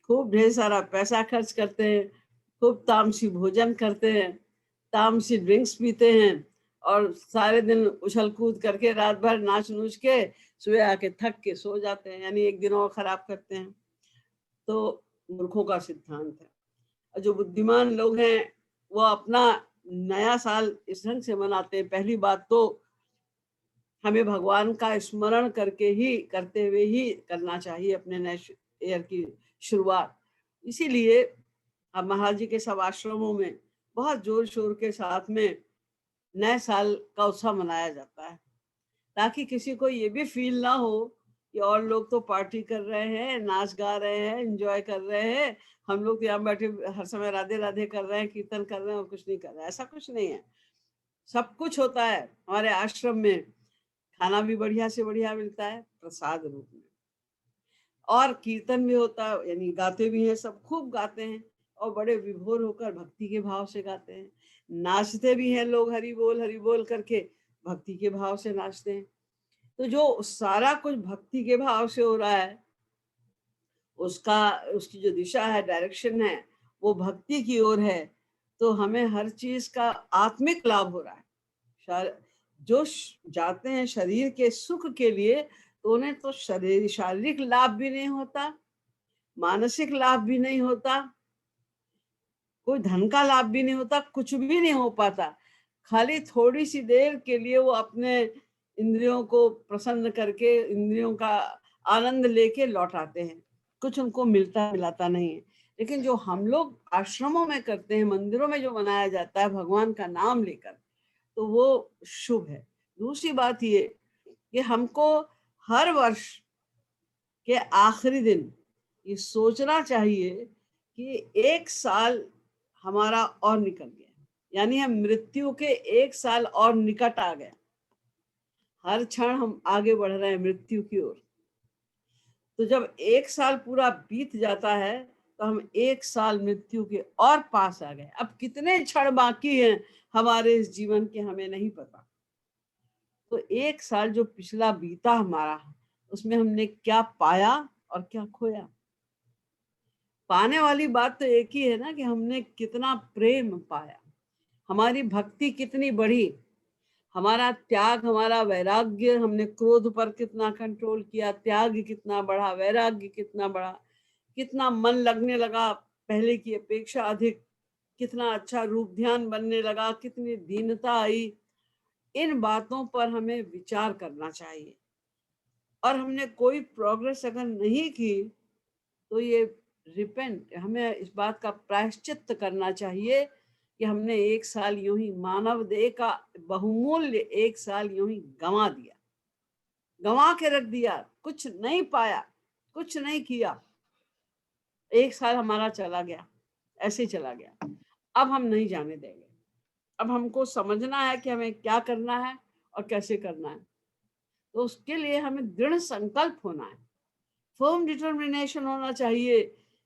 खूब ढेर सारा पैसा खर्च करते हैं, खूब तामसी भोजन करते हैं, तामसी ड्रिंक्स पीते हैं, और सारे दिन उछल कूद करके रात भर नाच नूच के सुबह आके थक के सो जाते हैं, यानी एक दिन और खराब करते हैं। तो मूर्खों का सिद्धांत है। और जो बुद्धिमान लोग हैं वो अपना नया साल इस ढंग से मनाते हैं। पहली बात तो हमें भगवान का स्मरण करके ही, करते हुए ही करना चाहिए अपने नए ईयर की शुरुआत। इसीलिए अब महाराज जी के सब आश्रमों में बहुत जोर शोर के साथ में नए साल का उत्सव मनाया जाता है, ताकि किसी को ये भी फील ना हो कि और लोग तो पार्टी कर रहे हैं, नाच गा रहे हैं, एंजॉय कर रहे हैं, हम लोग यहाँ बैठे हर समय राधे राधे कर रहे हैं, कीर्तन कर रहे हैं और कुछ नहीं कर रहे हैं। ऐसा कुछ नहीं है, सब कुछ होता है हमारे आश्रम में। खाना भी बढ़िया से बढ़िया मिलता है प्रसाद रूप में, और कीर्तन भी होता है, यानी गाते भी हैं, सब खूब गाते हैं और बड़े विभोर होकर भक्ति के भाव से गाते हैं। नाचते भी हैं लोग, हरि बोल करके भक्ति के भाव से नाचते हैं। तो जो सारा कुछ भक्ति के भाव से हो रहा है, उसकी जो दिशा है, डायरेक्शन है, वो भक्ति की ओर है, तो हमें हर चीज का आत्मिक लाभ हो रहा है। जो जाते हैं शरीर के सुख के लिए, तो उन्हें तो शारीरिक लाभ भी नहीं होता, मानसिक लाभ भी नहीं होता, कोई धन का लाभ भी नहीं होता, कुछ भी नहीं हो पाता। खाली थोड़ी सी देर के लिए वो अपने इंद्रियों को प्रसन्न करके, इंद्रियों का आनंद लेके लौट आते हैं, कुछ उनको मिलाता नहीं है। लेकिन जो हम लोग आश्रमों में करते हैं, मंदिरों में जो मनाया जाता है भगवान का नाम लेकर, तो वो शुभ है। दूसरी बात ये कि हमको हर वर्ष के आखिरी दिन ये सोचना चाहिए कि एक साल हमारा और निकल गया, यानी हम मृत्यु के एक साल और निकट आ गए। हर क्षण हम आगे बढ़ रहे हैं मृत्यु की ओर। तो जब एक साल पूरा बीत जाता है, तो हम एक साल मृत्यु के और पास आ गए। अब कितने क्षण बाकी हैं हमारे इस जीवन के, हमें नहीं पता। तो एक साल जो पिछला बीता हमारा, उसमें हमने क्या पाया और क्या खोया। पाने वाली बात तो एक ही है ना, कि हमने कितना प्रेम पाया, हमारी भक्ति कितनी बढ़ी, हमारा त्याग, हमारा वैराग्य, हमने क्रोध पर कितना कंट्रोल किया, त्याग कितना बढ़ा, वैराग्य कितना बढ़ा, कितना मन लगने लगा पहले की अपेक्षा अधिक, कितना अच्छा रूप ध्यान बनने लगा, कितनी दीनता आई। इन बातों पर हमें विचार करना चाहिए। और हमने कोई प्रोग्रेस अगर नहीं की, तो ये रिपेंट, हमें इस बात का प्रायश्चित करना चाहिए कि हमने एक साल यूं ही, मानव देह का बहुमूल्य एक साल यूं ही गंवा दिया, गंवा के रख दिया, कुछ नहीं पाया, कुछ नहीं किया। एक साल हमारा चला गया, ऐसे चला गया। अब हम नहीं जाने देंगे। अब हमको समझना है कि हमें क्या करना है और कैसे करना है। तो उसके लिए हमें दृढ़ संकल्प होना है, फर्म डिटर्मिनेशन होना चाहिए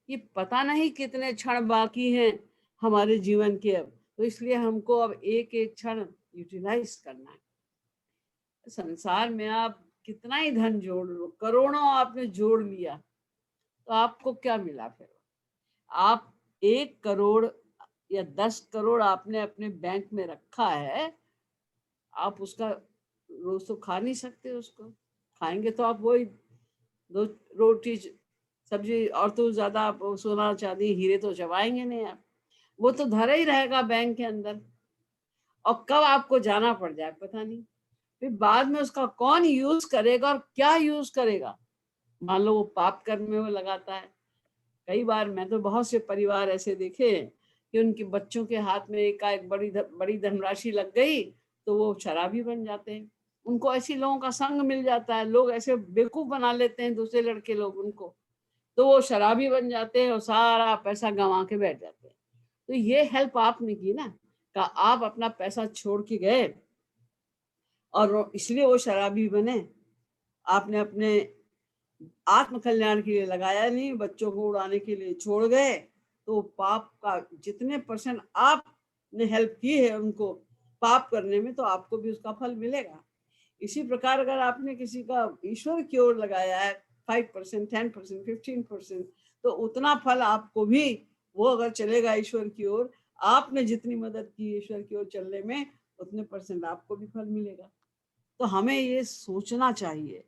कि पता नहीं कितने क्षण बाकी हैं हमारे जीवन के अब, तो इसलिए हमको अब एक एक क्षण यूटिलाइज करना है। संसार में आप कितना ही धन जोड़ लो, करोड़ों आपने जोड़ लिया, तो आपको क्या मिला फिर? आप 1 करोड़ या 10 करोड़ आपने अपने बैंक में रखा है, आप उसका रोज तो खा नहीं सकते। उसको खाएंगे तो आप वही 2 रोटी सब्जी, और तो ज्यादा आप सोना चांदी हीरे तो चबाएंगे नहीं आप, वो तो धरा ही रहेगा बैंक के अंदर। और कब आपको जाना पड़ जाए पता नहीं, फिर बाद में उसका कौन यूज करेगा और क्या यूज करेगा। मान लो वो पाप कर्म में वो लगाता है। कई बार मैं तो बहुत से परिवार ऐसे देखे कि उनके बच्चों के हाथ में एक बड़ी धनराशि लग गई, तो वो शराबी बन जाते हैं। उनको ऐसे लोगों का संग मिल जाता है, लोग ऐसे बेवकूफ बना लेते हैं दूसरे लड़के लोग उनको, तो वो शराबी बन जाते हैं और सारा पैसा गंवा के बैठ जाते हैं। तो ये हेल्प आपने की ना, का आप अपना पैसा छोड़ के गए और इसलिए वो शराबी बने। आपने अपने आत्म कल्याण के लिए लगाया नहीं, बच्चों को उड़ाने के लिए छोड़ गए, तो पाप का जितने % आपने हेल्प की है उनको पाप करने में, तो आपको भी उसका फल मिलेगा। इसी प्रकार अगर आपने किसी का ईश्वर की ओर लगाया है 5%, 10%, 15%, तो उतना फल आपको भी, वो अगर चलेगा ईश्वर की ओर, आपने जितनी मदद की ईश्वर की ओर चलने में, उतने % आपको भी फल मिलेगा। तो हमें ये सोचना चाहिए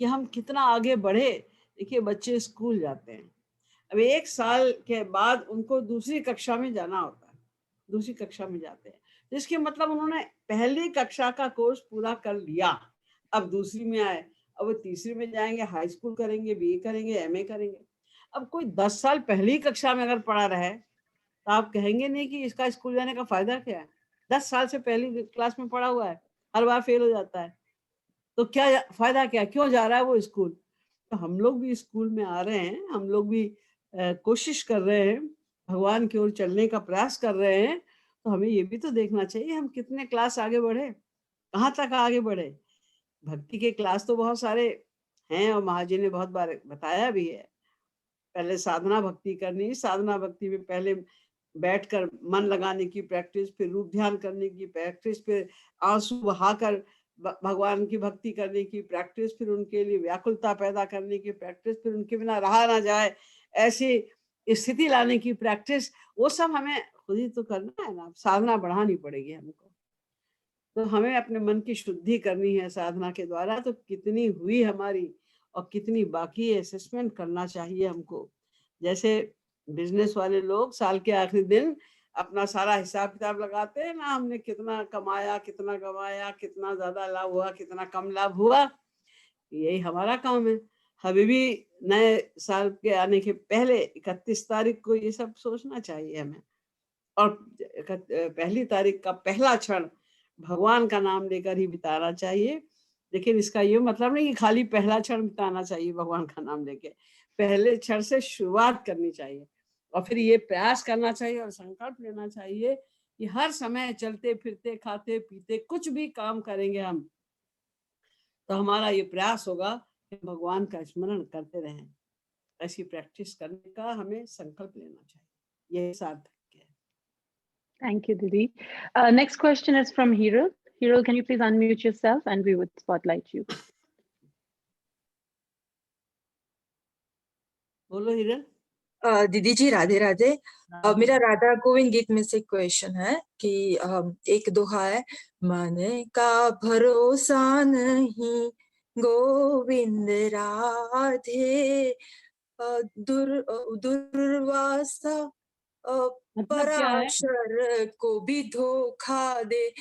कि हम कितना आगे बढ़े। देखिए बच्चे स्कूल जाते हैं, अब 1 साल के बाद उनको दूसरी कक्षा में जाना होता है, दूसरी कक्षा में जाते हैं, जिसके मतलब उन्होंने पहली कक्षा का कोर्स पूरा कर लिया, अब दूसरी में आए, अब वो तीसरी में जाएंगे, हाई स्कूल करेंगे, BA करेंगे, MA करेंगे। अब कोई 10 साल पहली कक्षा में अगर पढ़ा रहे, तो आप कहेंगे नहीं कि इसका स्कूल जाने का फायदा क्या है? 10 साल से पहली क्लास में पढ़ा हुआ है, हर बार फेल हो जाता है, तो क्या फायदा क्या, क्यों जा रहा है वो स्कूल? तो हम लोग भी स्कूल में आ रहे हैं, हम लोग भी कोशिश कर रहे हैं, भगवान की ओर चलने का प्रयास कर रहे हैं, तो हमें ये भी तो देखना चाहिए हम कितने क्लास आगे बढ़े, कहाँ तक आगे बढ़े। भक्ति के क्लास तो बहुत सारे हैं और महाजी ने बहुत बार बताया भी है। पहले साधना भक्ति करनी, साधना भक्ति में पहले बैठकर मन लगाने की प्रैक्टिस, फिर रूप ध्यान करने की प्रैक्टिस, फिर आंसू बहाकर भगवान की भक्ति करने की प्रैक्टिस, फिर उनके लिए व्याकुलता पैदा करने की प्रैक्टिस, फिर उनके बिना रहा ना जाए ऐसी स्थिति लाने की प्रैक्टिस, वो सब हमें खुद ही तो करना है ना, साधना बढ़ानी पड़ेगी हमको। तो हमें अपने मन की शुद्धि करनी है साधना के द्वारा, तो कितनी हुई हमारी और कितनी बाकी है असेसमेंट करना चाहिए हमको। जैसे बिजनेस वाले लोग साल के आखिरी दिन अपना सारा हिसाब किताब लगाते हैं ना, हमने कितना कमाया, कितना गवाया, कितना ज्यादा लाभ हुआ, कितना कम लाभ हुआ, यही हमारा काम है। अभी भी नए साल के आने के पहले 31 तारीख को ये सब सोचना चाहिए हमें, और पहली तारीख का पहला क्षण भगवान का नाम लेकर ही बिताना चाहिए। लेकिन इसका ये मतलब नहीं कि खाली पहला क्षण बिताना चाहिए भगवान का नाम लेके, पहले क्षण से शुरुआत करनी चाहिए और फिर ये प्रयास करना चाहिए और संकल्प लेना चाहिए कि हर समय चलते फिरते खाते पीते कुछ भी काम करेंगे हम, तो हमारा ये प्रयास होगा कि भगवान का स्मरण करते रहें। ऐसी प्रैक्टिस करने का हमें संकल्प लेना चाहिए, यही सार्थक है। Thank you, Didi. Next question is from Hero. Hero, can you please unmute yourself and we would spotlight you. बोलो हिरन। दीदी जी राधे राधे। मेरा राधा गोविंद गीत में से क्वेश्चन है कि एक दोहा है, मन का भरोसा नहीं गोविंद राधे, दुर्वासा मतलब क्या है? पराशर को भी धोखा दे।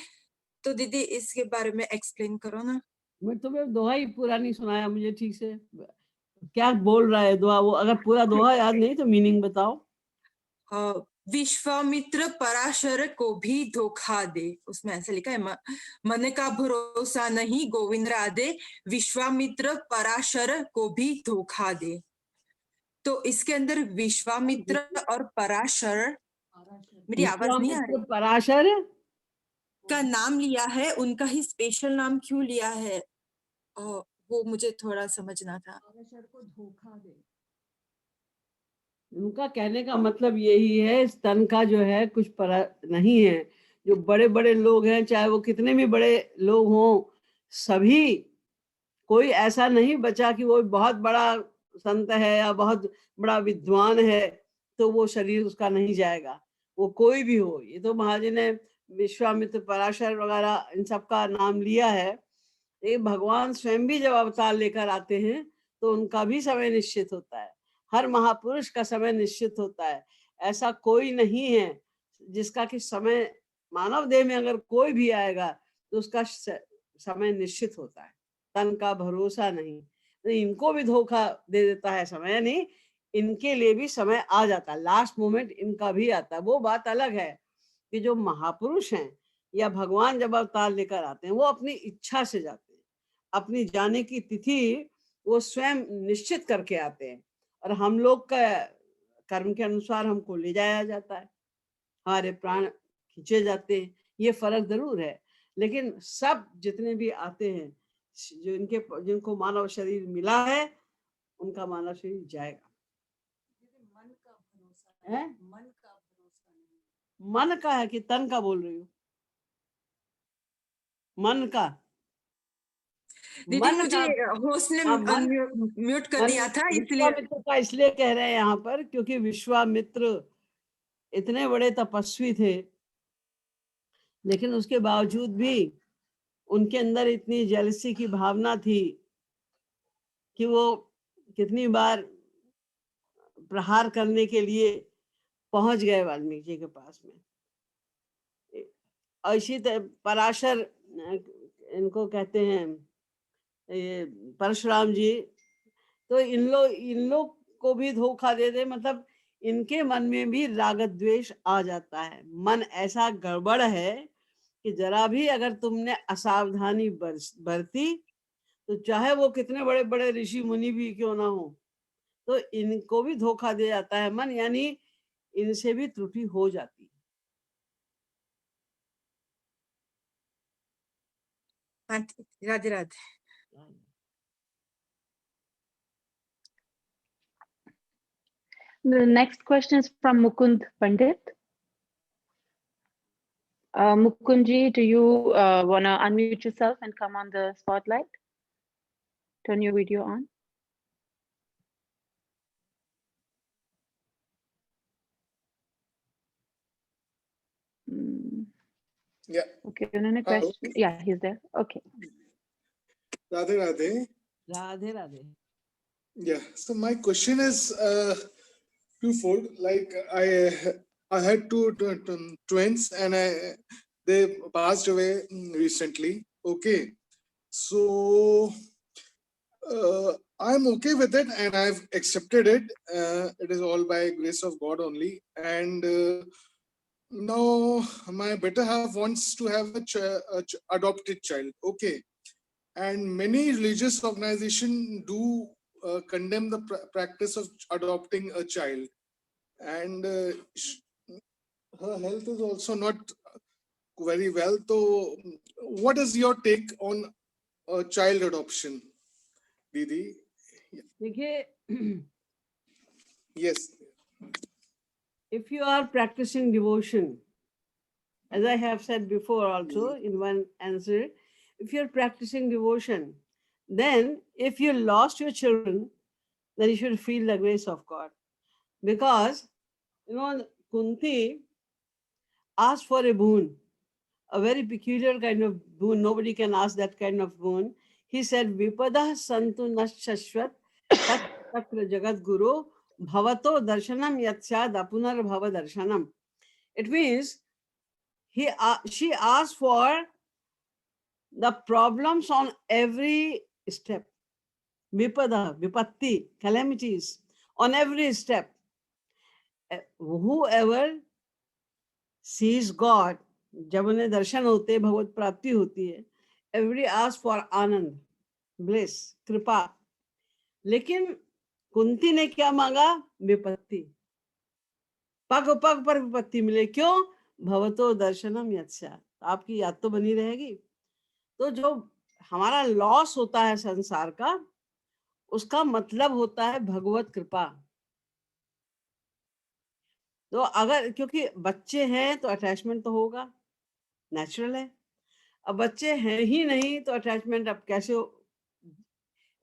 तो दीदी इसके बारे में एक्सप्लेन करो ना। मैं तुम्हें दोहा ही पूरा नहीं सुनाया मुझे ठीक से, क्या बोल रहा है दोहा वो? अगर पूरा दोहा याद नहीं तो मीनिंग बताओ। विश्वामित्र पराशर को भी धोखा दे, उसमें ऐसा लिखा है, मन का भरोसा नहीं गोविंद राधे, विश्वामित्र पराशर को भी धोखा दे। तो इसके अंदर विश्वामित्र और पराशर, मेरी आवाज नहीं आ रही, पराशर का नाम लिया है, उनका ही स्पेशल नाम क्यों लिया है, वो मुझे थोड़ा समझना था। पराशर को धोखा दे, उनका कहने का मतलब यही है, तन का जो है कुछ परा नहीं है। जो बड़े बड़े लोग हैं, चाहे वो कितने भी बड़े लोग हों, सभी, कोई ऐसा नहीं बचा कि वो बहुत बड़ा संत है या बहुत बड़ा विद्वान है तो वो शरीर उसका नहीं जाएगा, वो कोई भी हो। ये तो महाजी ने विश्वामित्र पराशर वगैरह इन सब का नाम लिया है। ये भगवान स्वयं भी जब अवतार लेकर आते हैं तो उनका भी समय निश्चित होता है, हर महापुरुष का समय निश्चित होता है। ऐसा कोई नहीं है जिसका कि समय, मानव देह में अगर कोई भी आएगा तो उसका समय निश्चित होता है, तन का भरोसा नहीं। तो इनको भी धोखा दे देता है समय, नहीं, इनके लिए भी समय आ जाता है, लास्ट मोमेंट इनका भी आता है। वो बात अलग है कि जो महापुरुष हैं या भगवान जब अवतार लेकर आते हैं वो अपनी इच्छा से जाते हैं, अपनी जाने की तिथि वो स्वयं निश्चित करके आते हैं और हम लोग का कर्म के अनुसार हमको ले जाया जाता है, हमारे प्राण खींचे जाते हैं। ये फर्क जरूर है, लेकिन सब जितने भी आते हैं, जो इनके जिनको मानव शरीर मिला है उनका मानव शरीर जाएगा। मन का भरोसा है, मन का भरोसा नहीं, मन का है कि तन का बोल रही हो? मन का। दीदी मुझे होस्ट ने म्यूट कर दिया था इसलिए। विश्वामित्र का इसलिए कह रहे हैं यहाँ पर क्योंकि विश्वामित्र इतने बड़े तपस्वी थे, लेकिन उसके बावजूद भी उनके अंदर इतनी जेलसी की भावना थी कि वो कितनी बार प्रहार करने के लिए पहुंच गए वाल्मीकि जी के पास में। ऐसी पराशर इनको कहते हैं, ये परशुराम जी, तो इन लोग को भी धोखा दे दे, मतलब इनके मन में भी राग द्वेष आ जाता है। मन ऐसा गड़बड़ है कि जरा भी अगर तुमने असावधानी बरती तो चाहे वो कितने बड़े बड़े ऋषि मुनि भी क्यों ना हो, तो इनको भी धोखा दे जाता है मन, यानी इनसे भी त्रुटि हो जाती है। हाँ ठीक, Radhe Radhe. The next question is from Mukund Pandit. Mukundji, do you want to unmute yourself and come on the spotlight? Turn your video on. Yeah. Okay, उन्होंने Hello. question. Yeah, he's there. Okay. Radhe Radhe. Radhe Radhe. Yeah. So my question is twofold. Like I had two twins and they passed away recently. Okay. So I'm okay with it and I've accepted it. It is all by grace of God only. And now my better half wants to have a adopted child. Okay. And many religious organizations do condemn the practice of adopting a child. And her health is also not very well. So what is your take on child adoption, Didi? देखिए, Yes. if you are practicing devotion, as I have said before also in one answer, if you're practicing devotion, then if you lost your children, then you should feel the grace of God. Because, you know, Kunti asked for a boon, a very peculiar kind of boon. Nobody can ask that kind of boon. He said, Vipada santu nashashvat tat takra jagat guru bhavato darshanam yatsyad apunar bhava darshanam. It means she asked for the problems on every step. Vipada, vipatti, calamities on every step. Whoever sees God, जब उन्हें दर्शन होते हैं, भगवत प्राप्ति होती है, everybody asks for Anand, bliss, कृपा. लेकिन कुंती ने क्या मांगा? विपत्ति. पग पग पर विपत्ति मिले. क्यों? भवतो दर्शनम यत्स्यात्. आपकी याद तो बनी रहेगी. तो जो हमारा लॉस होता है संसार का, उसका मतलब होता है भगवत कृपा. तो अगर, क्योंकि बच्चे हैं तो अटैचमेंट तो होगा, नेचुरल है. अब बच्चे हैं ही नहीं तो अटैचमेंट अब कैसे हो?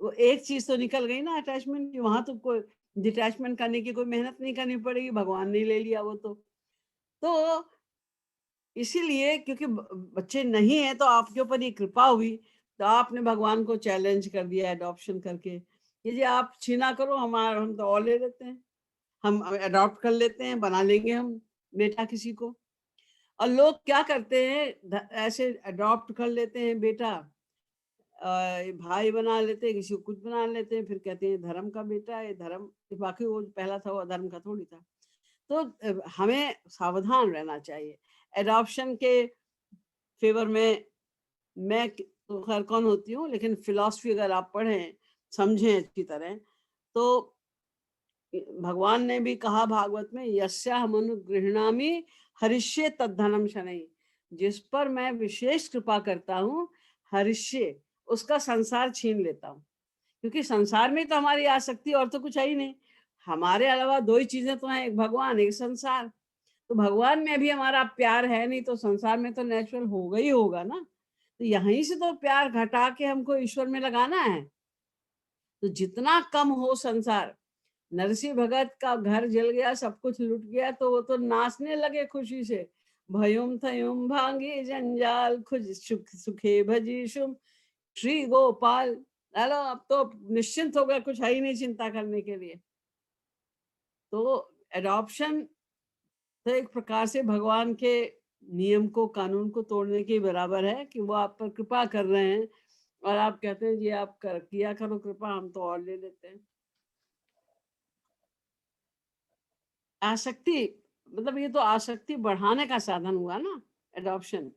वो एक चीज तो निकल गई ना अटैचमेंट की. वहां तो कोई डिटैचमेंट करने की कोई मेहनत नहीं करनी पड़ेगी, भगवान ने ले लिया वो तो इसीलिए क्योंकि बच्चे नहीं है तो आपके ऊपर ये कृपा हुई, तो आपने भगवान को चैलेंज कर दिया एडॉप्शन करके, ये जी आप छीना करो, हम तो और ले लेते हैं, हम अडॉप्ट कर लेते हैं, बना लेंगे हम बेटा किसी को. और लोग क्या करते हैं, ऐसे अडॉप्ट कर लेते हैं बेटा, भाई बना लेते हैं, किसी को कुछ बना लेते हैं, फिर कहते हैं धर्म का बेटा है, धर्म, बाकी वो पहला था वो धर्म का थोड़ी था. तो हमें सावधान रहना चाहिए. एडॉप्शन के फेवर में मैं तो खैर कौन होती हूँ, लेकिन फिलॉसफी अगर आप पढ़ें, समझें अच्छी तरह, तो भगवान ने भी कहा भागवत में, यस्या मनु गृहणामि हरिष्ये तद्धनम शनै. जिस पर मैं विशेष कृपा करता हूँ, हरिष्ये, उसका संसार छीन लेता हूँ. क्योंकि संसार में तो हमारी आसक्ति और तो कुछ है ही नहीं. हमारे अलावा दो ही चीजें तो हैं, एक भगवान एक संसार. तो भगवान में भी हमारा प्यार है नहीं तो संसार में तो नेचुरल होगा ही होगा ना. तो यहीं से तो प्यार घटा के हमको ईश्वर में लगाना है. तो जितना कम हो संसार, नरसिंह भगत का घर जल गया, सब कुछ लुट गया, तो वो तो नाचने लगे खुशी से, भयुम थयुम भांगी जंजाल खुज सुखे भजीशुम श्री गोपाल. हेलो, अब तो निश्चिंत हो गया, कुछ है ही नहीं चिंता करने के लिए. तो एडॉप्शन तो एक प्रकार से भगवान के नियम को, कानून को तोड़ने के बराबर है कि वो आप पर कृपा कर रहे हैं और आप कहते हैं जी आप किया करो कृपा, हम तो और ले लेते हैं. आसक्ति मतलब ये तो आसक्ति बढ़ाने का साधन हुआ ना, एडॉप्शन।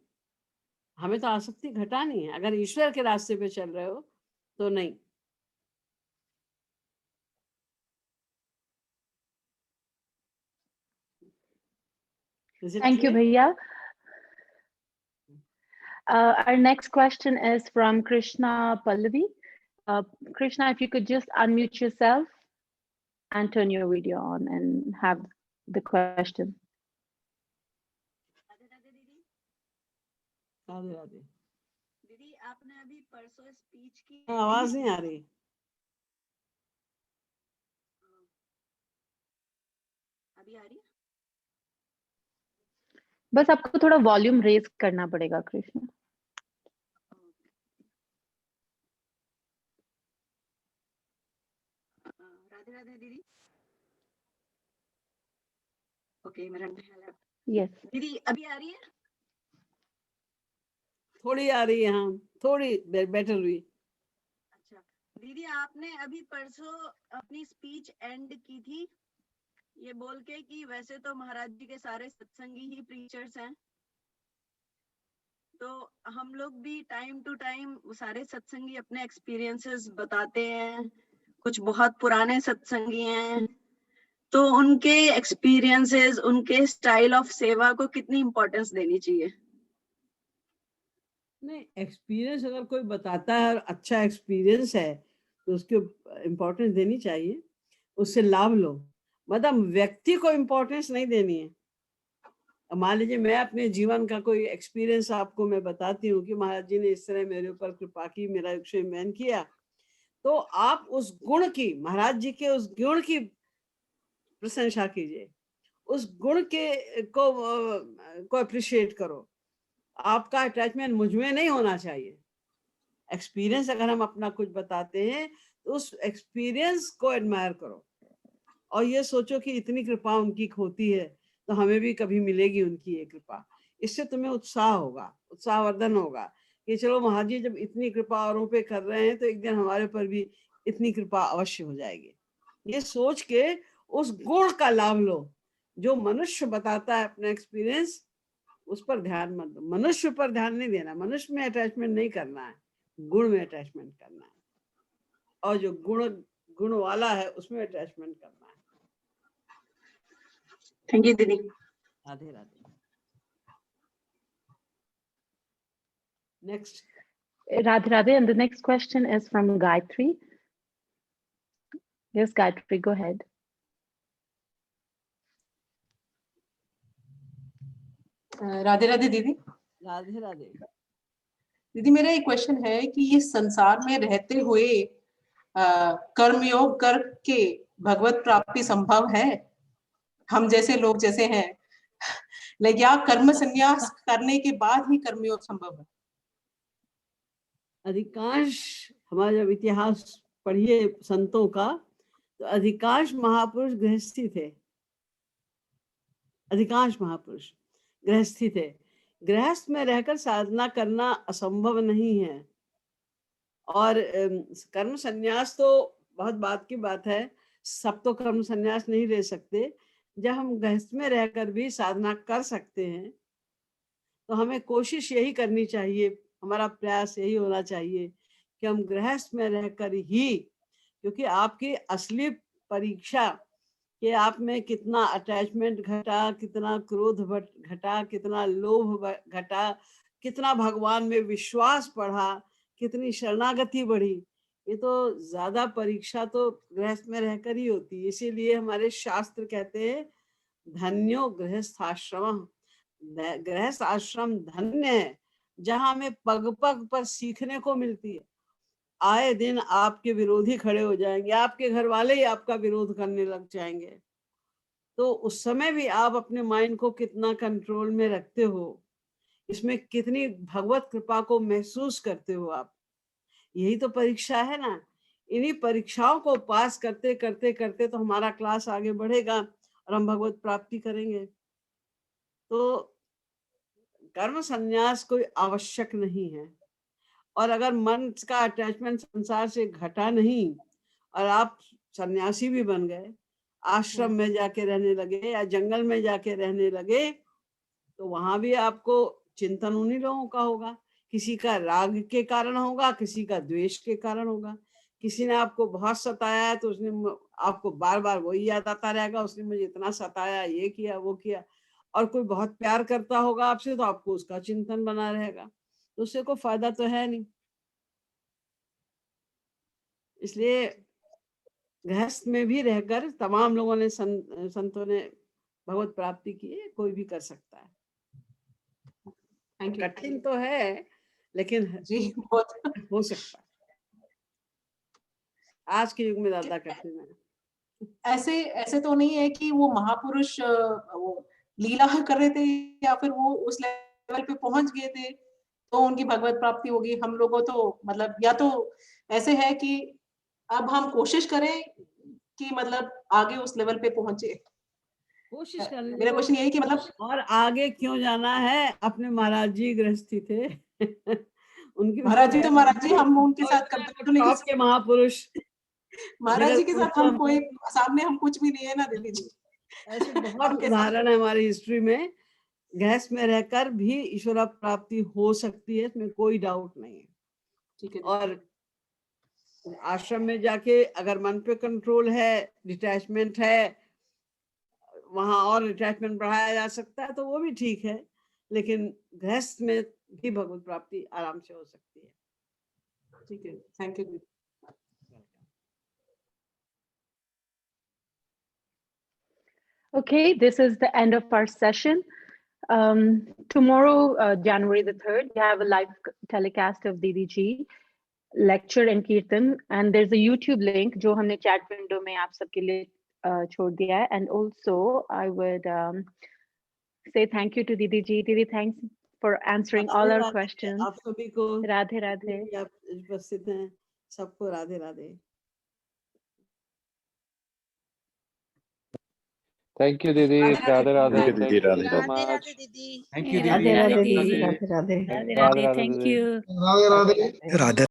हमें तो आसक्ति घटानी है। अगर ईश्वर के रास्ते पे चल रहे हो तो नहीं। Is it Thank you, clear? Bhaiya. Our next question is from Krishna Pallavi. Krishna, if you could just unmute yourself and turn your video on and have the question. Radhe Radhe. दीदी आपने अभी परसों स्पीच की, आवाज नहीं आ रही। अभी आ रही है? बस आपको थोड़ा वॉल्यूम रेज करना पड़ेगा कृष्णा। राधे राधे दीदी। ओके, मेरा यस दीदी अभी आ रही है? थोड़ी आ रही है, हाँ थोड़ी बेटर हुई। अच्छा दीदी, आपने अभी परसों अपनी स्पीच एंड की थी ये बोल के कि वैसे तो महाराज जी के सारे सत्संगी ही प्रीचर्स हैं, तो हम लोग भी टाइम टू टाइम सारे सत्संगी अपने एक्सपीरियंसेस बताते हैं। कुछ बहुत पुराने सत्संगी हैं, तो उनके एक्सपीरियंसेस, उनके स्टाइल ऑफ सेवा को कितनी इम्पोर्टेंस देनी चाहिए? नहीं, एक्सपीरियंस अगर कोई बताता है और अच्छा एक्सपीरियंस है तो उसको इम्पोर्टेंस देनी चाहिए, उससे लाभ लो। मतलब व्यक्ति को इम्पोर्टेंस नहीं देनी है। मान लीजिए मैं अपने जीवन का कोई एक्सपीरियंस आपको मैं बताती हूँ कि महाराज जी ने इस तरह मेरे ऊपर कृपा की, मेरा यक्षगान किया, तो आप उस गुण की, महाराज जी के उस गुण की प्रशंसा कीजिए, उस गुण के को अप्रिशिएट करो। आपका अटैचमेंट मुझ में नहीं होना चाहिए। एक्सपीरियंस अगर हम अपना कुछ बताते हैं तो उस एक्सपीरियंस को एडमायर करो और ये सोचो कि इतनी कृपा उनकी होती है तो हमें भी कभी मिलेगी उनकी ये कृपा। इससे तुम्हें उत्साह होगा, उत्साहवर्धन होगा कि चलो महाराज जी जब इतनी कृपा औरों पे कर रहे हैं तो एक दिन हमारे पर भी इतनी कृपा अवश्य हो जाएगी। ये सोच के उस गुण का लाभ लो। जो मनुष्य बताता है अपना एक्सपीरियंस, उस पर ध्यान मत दो। मनुष्य पर ध्यान नहीं देना, मनुष्य में अटैचमेंट नहीं करना है, गुण में अटैचमेंट करना है, और जो गुण वाला है उसमें अटैचमेंट करना है। थैंक यू दीदी। Radhe Radhe. Next. Radhe Radhe, and the next question is from Gayatri. Yes, Gayatri, go ahead. Radhe Radhe दीदी। राधे राधे। दीदी मेरा एक क्वेश्चन है कि इस संसार में रहते हुए कर्मयोग करके भगवत प्राप्ति संभव है? हम जैसे लोग जैसे हैं, लेकिन या कर्म संन्यास करने के बाद ही कर्मयोग संभव है? अधिकांश हमारा जब इतिहास पढ़िए संतों का तो अधिकांश महापुरुष गृहस्थी थे। अधिकांश महापुरुष गृहस्थी थे। गृहस्थ में रहकर साधना करना असंभव नहीं है। और कर्म संन्यास तो बहुत बात की बात है, सब तो कर्म संन्यास नहीं ले सकते। जब हम गृहस्थ में रहकर भी साधना कर सकते हैं तो हमें कोशिश यही करनी चाहिए, हमारा प्रयास यही होना चाहिए कि हम गृहस्थ में रहकर ही, क्योंकि आपकी असली परीक्षा कि आप में कितना अटैचमेंट घटा, कितना क्रोध घटा, कितना लोभ घटा, कितना भगवान में विश्वास बढ़ा, कितनी शरणागति बढ़ी, ये तो ज्यादा परीक्षा तो गृहस्थ में रहकर ही होती है। इसीलिए हमारे शास्त्र कहते हैं धन्यो गृहस्थाश्रम, गृहस्थ आश्रम धन्य है जहाँ हमें पग पग पर सीखने को मिलती है। आए दिन आपके विरोधी खड़े हो जाएंगे, आपके घर वाले ही आपका विरोध करने लग जाएंगे, तो उस समय भी आप अपने माइंड को कितना कंट्रोल में रखते हो, इसमें कितनी भगवत कृपा को महसूस करते हो आप, यही तो परीक्षा है ना। इन्हीं परीक्षाओं को पास करते करते करते तो हमारा क्लास आगे बढ़ेगा और हम भगवत प्राप्ति करेंगे। तो कर्म संन्यास कोई आवश्यक नहीं है। और अगर मन का अटैचमेंट संसार से घटा नहीं और आप सन्यासी भी बन गए आश्रम में जाके रहने लगे या जंगल में जाके रहने लगे, तो वहां भी आपको चिंतन उन्हीं लोगों का होगा। किसी का राग के कारण होगा, किसी का द्वेष के कारण होगा। किसी ने आपको बहुत सताया है तो उसने आपको बार बार वही याद आता रहेगा, उसने मुझे इतना सताया, ये किया वो किया। और कोई बहुत प्यार करता होगा आपसे तो आपको उसका चिंतन बना रहेगा, तो उससे कोई फायदा तो है नहीं। इसलिए गृहस्थ में भी रहकर तमाम लोगों ने संतों ने भगवत प्राप्ति की है, कोई भी कर सकता है। थैंक यू कठिन तो है लेकिन जी, बहुत हो सकता है। आज के युग में ज्यादा कठिन है। ऐसे ऐसे तो नहीं है कि वो महापुरुष वो लीला कर रहे थे या फिर वो उस लेवल पे पहुंच गए थे तो उनकी भगवत प्राप्ति होगी। हम लोगों तो मतलब या तो ऐसे है कि अब हम कोशिश करें कि मतलब आगे उस लेवल पे पहुंचे। कोशिश करने मेरा क्वेश्चन यही कि मतलब और आगे क्यों जाना है। अपने महाराज जी गृहस्थी थे उनकी महाराज जी तो महाराज जी, हम उनके साथ कंपेयर तो नहीं कर टॉप के महापुरुष महाराज जी के जगत साथ हम कोई सामने हम कुछ भी नहीं है ना दीदी जी। ऐसे बहुत उनके साथ उदाहरण है हमारी हिस्ट्री में। गृहस्थ में रहकर भी ईश्वर प्राप्ति हो सकती है, इसमें कोई डाउट नहीं है। ठीक है। और आश्रम में जाके अगर मन पे कंट्रोल है, डिटैचमेंट है, वहां और डिटैचमेंट बढ़ाया जा सकता है तो वो भी ठीक है, लेकिन गृहस्थ में भी भगवत प्राप्ति आराम से हो सकती है। ठीक है, thank you. Okay, this is the end of our session. Tomorrow, January the 3rd, we have a live telecast of Didi Ji lecture and Kirtan, and there's a YouTube link जो हमने chat window में आप सबके लिए छोड़ दिया है. And also, I would say thank you to Didi Ji. Didi, thanks for answering all our questions. आप सभी को राधे राधे. आप उपस्थित हैं, सबको Radhe Radhe. Thank you, Didi. Radhe Radhe. Thank you, Didi. Radhe so Radhe. much. Thank you, Radhe Didi. Radhe Radhe दीदी, Radhe. Radhe Radhe. Radhe Radhe, Thank Didi. you. Radhe Radhe.